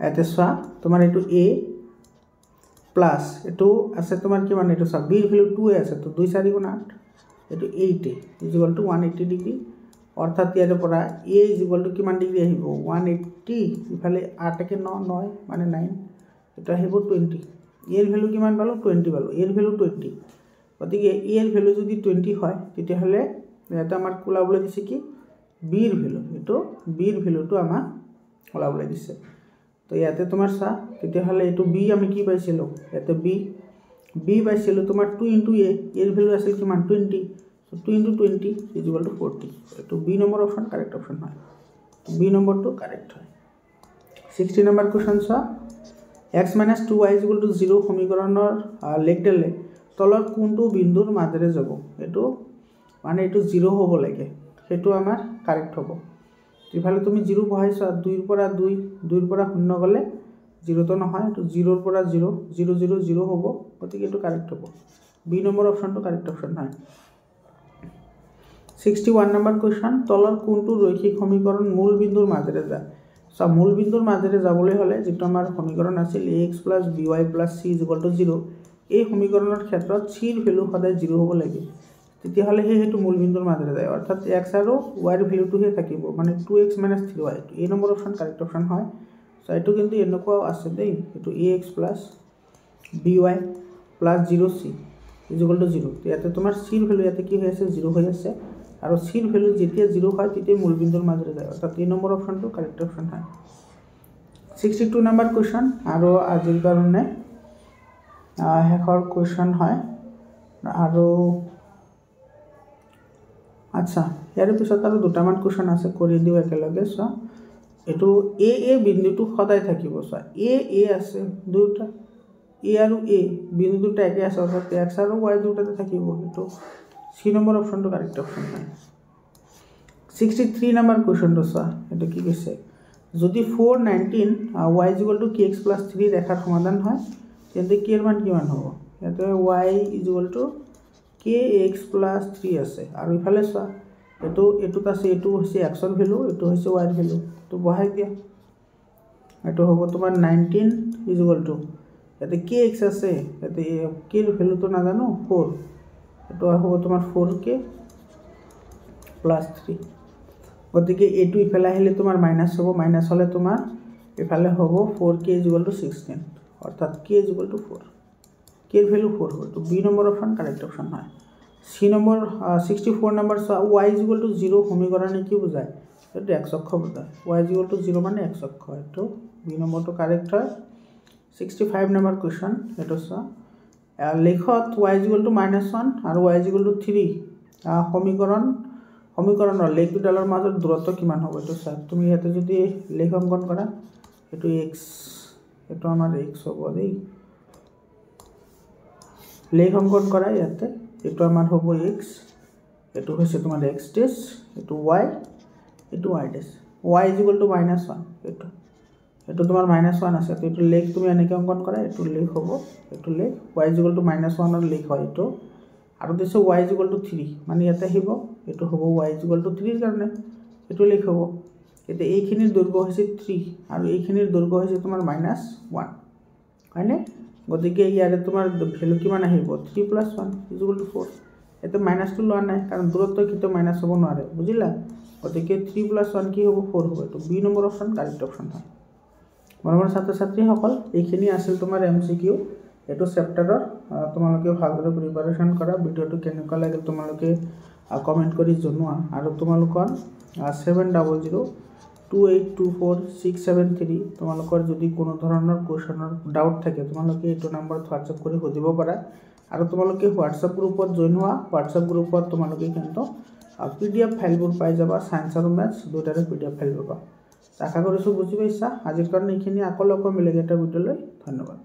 এতে চোৱা তোমাৰ এটো A প্লাস এটো আছে তোমাৰ কিমান এটো সব B ৰ ভ্যালু 2 আছে তো 2 4 গুণ 8 এটো 8 is equal to 180 ডিগ্ৰী অৰ্থাৎ ইয়াৰ পৰা A is equal to কিমান ডিগ্ৰী আহিব 180 ইফালে 8 কে 9 9 মানে 9 এটা আহিব 20 এর ভ্যালু কিমান পালো 20 পালো এর ভ্যালু 20 গতিকে এর ভ্যালু যদি 20 হয় তেতিয়া হলে এটা আমাৰ কোলাবলৈ দিছে কি B ৰ ভ্যালু এটো B ৰ ভ্যালুটো আমাৰ কোলাবলৈ দিছে তো ইয়াতে তোমাৰ চা তেতিয়া হলে এটো B আমি কি পাইছিলো ইয়াতে B পাইছিলো তোমাৰ 2 * A এর ভ্যালু আছিল কিমান 20 so 2 * 20 is equal to 40 এটো B number option correct option হয় B নম্বৰটো কাৰেক্ট হয় 60 নম্বৰ কোশ্চেন চা x minus 2y is equal to 0 সমীকৰণৰ লেখডলে তলৰ কোনটো বিন্দুৰ মাজেৰে যাব এটো মানে এটো 0 হ'ব লাগে হেতু আমাৰ কাৰেক্ট হ'ব ইফালে তুমি 0 বহাইছা 2 ৰ পৰা 2 2 ৰ পৰা 0 গলে 0 তো নহয় এটো 0 ৰ পৰা 0 0 0 0 হ'ব গতিকে এটো কাৰেক্ট হ'ব বি নম্বৰ অপশনটো কাৰেক্ট অপশন হয় 61 নম্বৰ কোশ্চেন তলৰ কোনটো ৰৈখিক সমীকৰণ মূল বিন্দুৰ মাজেৰে যায় সো মূল বিন্দুৰ মাজেৰে যাবলৈ হ'লে যেটো আমাৰ সমীকৰণ আছিল ax + by + c = 0 এই সমীকৰণৰ ক্ষেত্ৰত c ৰ ভ্যালু সদায় 0 হ'ব লাগে তেতিয়া হ'লে হেতু মূল বিন্দুৰ মাজেৰে যায় অৰ্থাৎ x আৰু y ৰ ভ্যালুটো হে থাকিব মানে 2x - 3y এই নম্বৰ অপচন কাৰেক্ট অপচন হয় সো এটো কিন্তু এনেকুৱা আছে দেই এটো ax + by + 0c = 0 ইয়াতে তোমাৰ c ৰ ভ্যালু ইয়াতে কি হৈ আছে 0 হৈ আছে আৰু c ৰ ভ্যালু যেতিয়া 0 হয় তেতিয়া মূল বিন্দুৰ মাজেৰে যায় অৰ্থাৎ এই নম্বৰ অপচনটো কাৰেক্ট অপচন হয় 62 নম্বৰ কোৱেশ্চন আৰু আজিৰ কাৰণে হেকৰ কোৱেশ্চন হয় আৰু আচ্ছা ইয়াৰ পিছত আৰু দুটামান কোৱেশ্চন আছে কৰি দিও একেলগে সো এটো a বিন্দুটো সদায় থাকিব সো a আছে দুটা a আৰু a বিন্দু দুটা একে আছে অৰ্থাৎ x আৰু y দুটাতে থাকিব এটো c নম্বৰ অপচনটো কাৰেক্ট অপচন হয় 63 নম্বৰ কোৱেশ্চনটো সো এটো কি কৈছে যদি 419 y = kx + 3 ৰেখাৰ সমাধান হয় তেন্তে k এর মান কিমান হ'ব ইয়াতে y = kx + 3 আছে আৰু ইফালে সো এটোত আছে এটো হৈছে x ৰ ভ্যালু এটো হৈছে y ৰ ভ্যালু তো বহাই দিয়া এটো হ'ব তোমাৰ 19 = ইয়াতে kx আছে ইয়াতে k ৰ ভ্যালুটো না জানো 4 এটো হ'ব তোমাৰ 4k + 3 গতিকে এটো ইফালে আহিলে তোমাৰ মাইনাস হ'ব মাইনাস হলে তোমাৰ ইফালে হ'ব 4k = 16 অৰ্থাৎ k = 4 k এৰ ভ্যালু 4 হবে তো B number option correct option হয় সি নম্বৰ 64 নম্বৰ y = 0 সমীকৰণে কি বুজায় এটো x অক্ষ বুজায় y = 0 মানে x অক্ষ এটো বি নম্বৰটো কাৰেক্ট হয় 65 নম্বৰ কোৱেশ্চন এটো লেখত y = -1 আৰু y = 3 সমীকৰণৰ লেখ দুডালৰ মাজৰ দূৰত্ব কিমান হ'ব এটো তুমি ইয়াতে যদি লেখ অঙ্কন কৰা এটো x এটো আমাৰ x হ'ব দেই লেখ অঙ্কন কৰা ইয়াতে এটো আমাৰ হ'ব x এটো হৈছে তোমাৰ x ডেশ এটো y ডেশ y = -1 এটো তোমাৰ -1 আছে তো এটো লেখ তুমি এনেকৈ অঙ্কন কৰা এটো লেখ হ'ব এটো লেখ y = -1 ৰ লেখ হয় এটো আৰু দিছে y = 3 মানে ইয়াতে আহিব এটো হ'ব y = 3 ৰ কাৰণে এটো লেখ হ'ব এতে এইখিনিৰ দৈৰ্ঘ্য হৈছে 3 আৰু এইখিনিৰ দৈৰ্ঘ্য হৈছে তোমাৰ -1 হয়নে গতিকে ইয়াৰে তোমাৰ ভ্যালু কিমান আহিব 3 + 1 = 4 এতে মাইনাসটো লোৱা নাই কাৰণ দূৰত্ব কিটো মাইনাস হ'ব নোৱাৰে বুজিলা গতিকে 3 + 1 কি হ'ব 4 হ'ব তো B number option correct option হয় মৰমৰ ছাত্ৰ ছাত্ৰী সকল এইখিনি আছিল তোমাৰ এমসিকিউ এটো চেপ্টাৰৰ তোমালোকে ভালদৰে প্ৰিপাৰেচন কৰা ভিডিওটো কেনেকুৱা লাগিল তোমালোকে কমেন্ট কৰি জনোৱা আৰু তোমালোকৰ 7000282467 তোমালোকৰ যদি কোনো ধৰণৰ কোৱেশ্চনৰ ডাউট থাকে তোমালোকে এটো নম্বৰত WhatsApp কৰি সুধিব পাৰা আৰু তোমালোকে WhatsApp গ্ৰুপত জয়েন হোৱা WhatsApp গ্ৰুপত তোমালোকে কিন্তু PDF ফাইলবোৰ পাই যাবা সায়েন্স আৰু ম্যাথছ দুটাৰে PDF ফাইল পাবা আশা কৰিছো বুজি পাইছা আজিৰ কাৰণে এইখিনি আকৌ লগ পাম বেলেগ এটা ভিডিঅ'লৈ ধন্যবাদ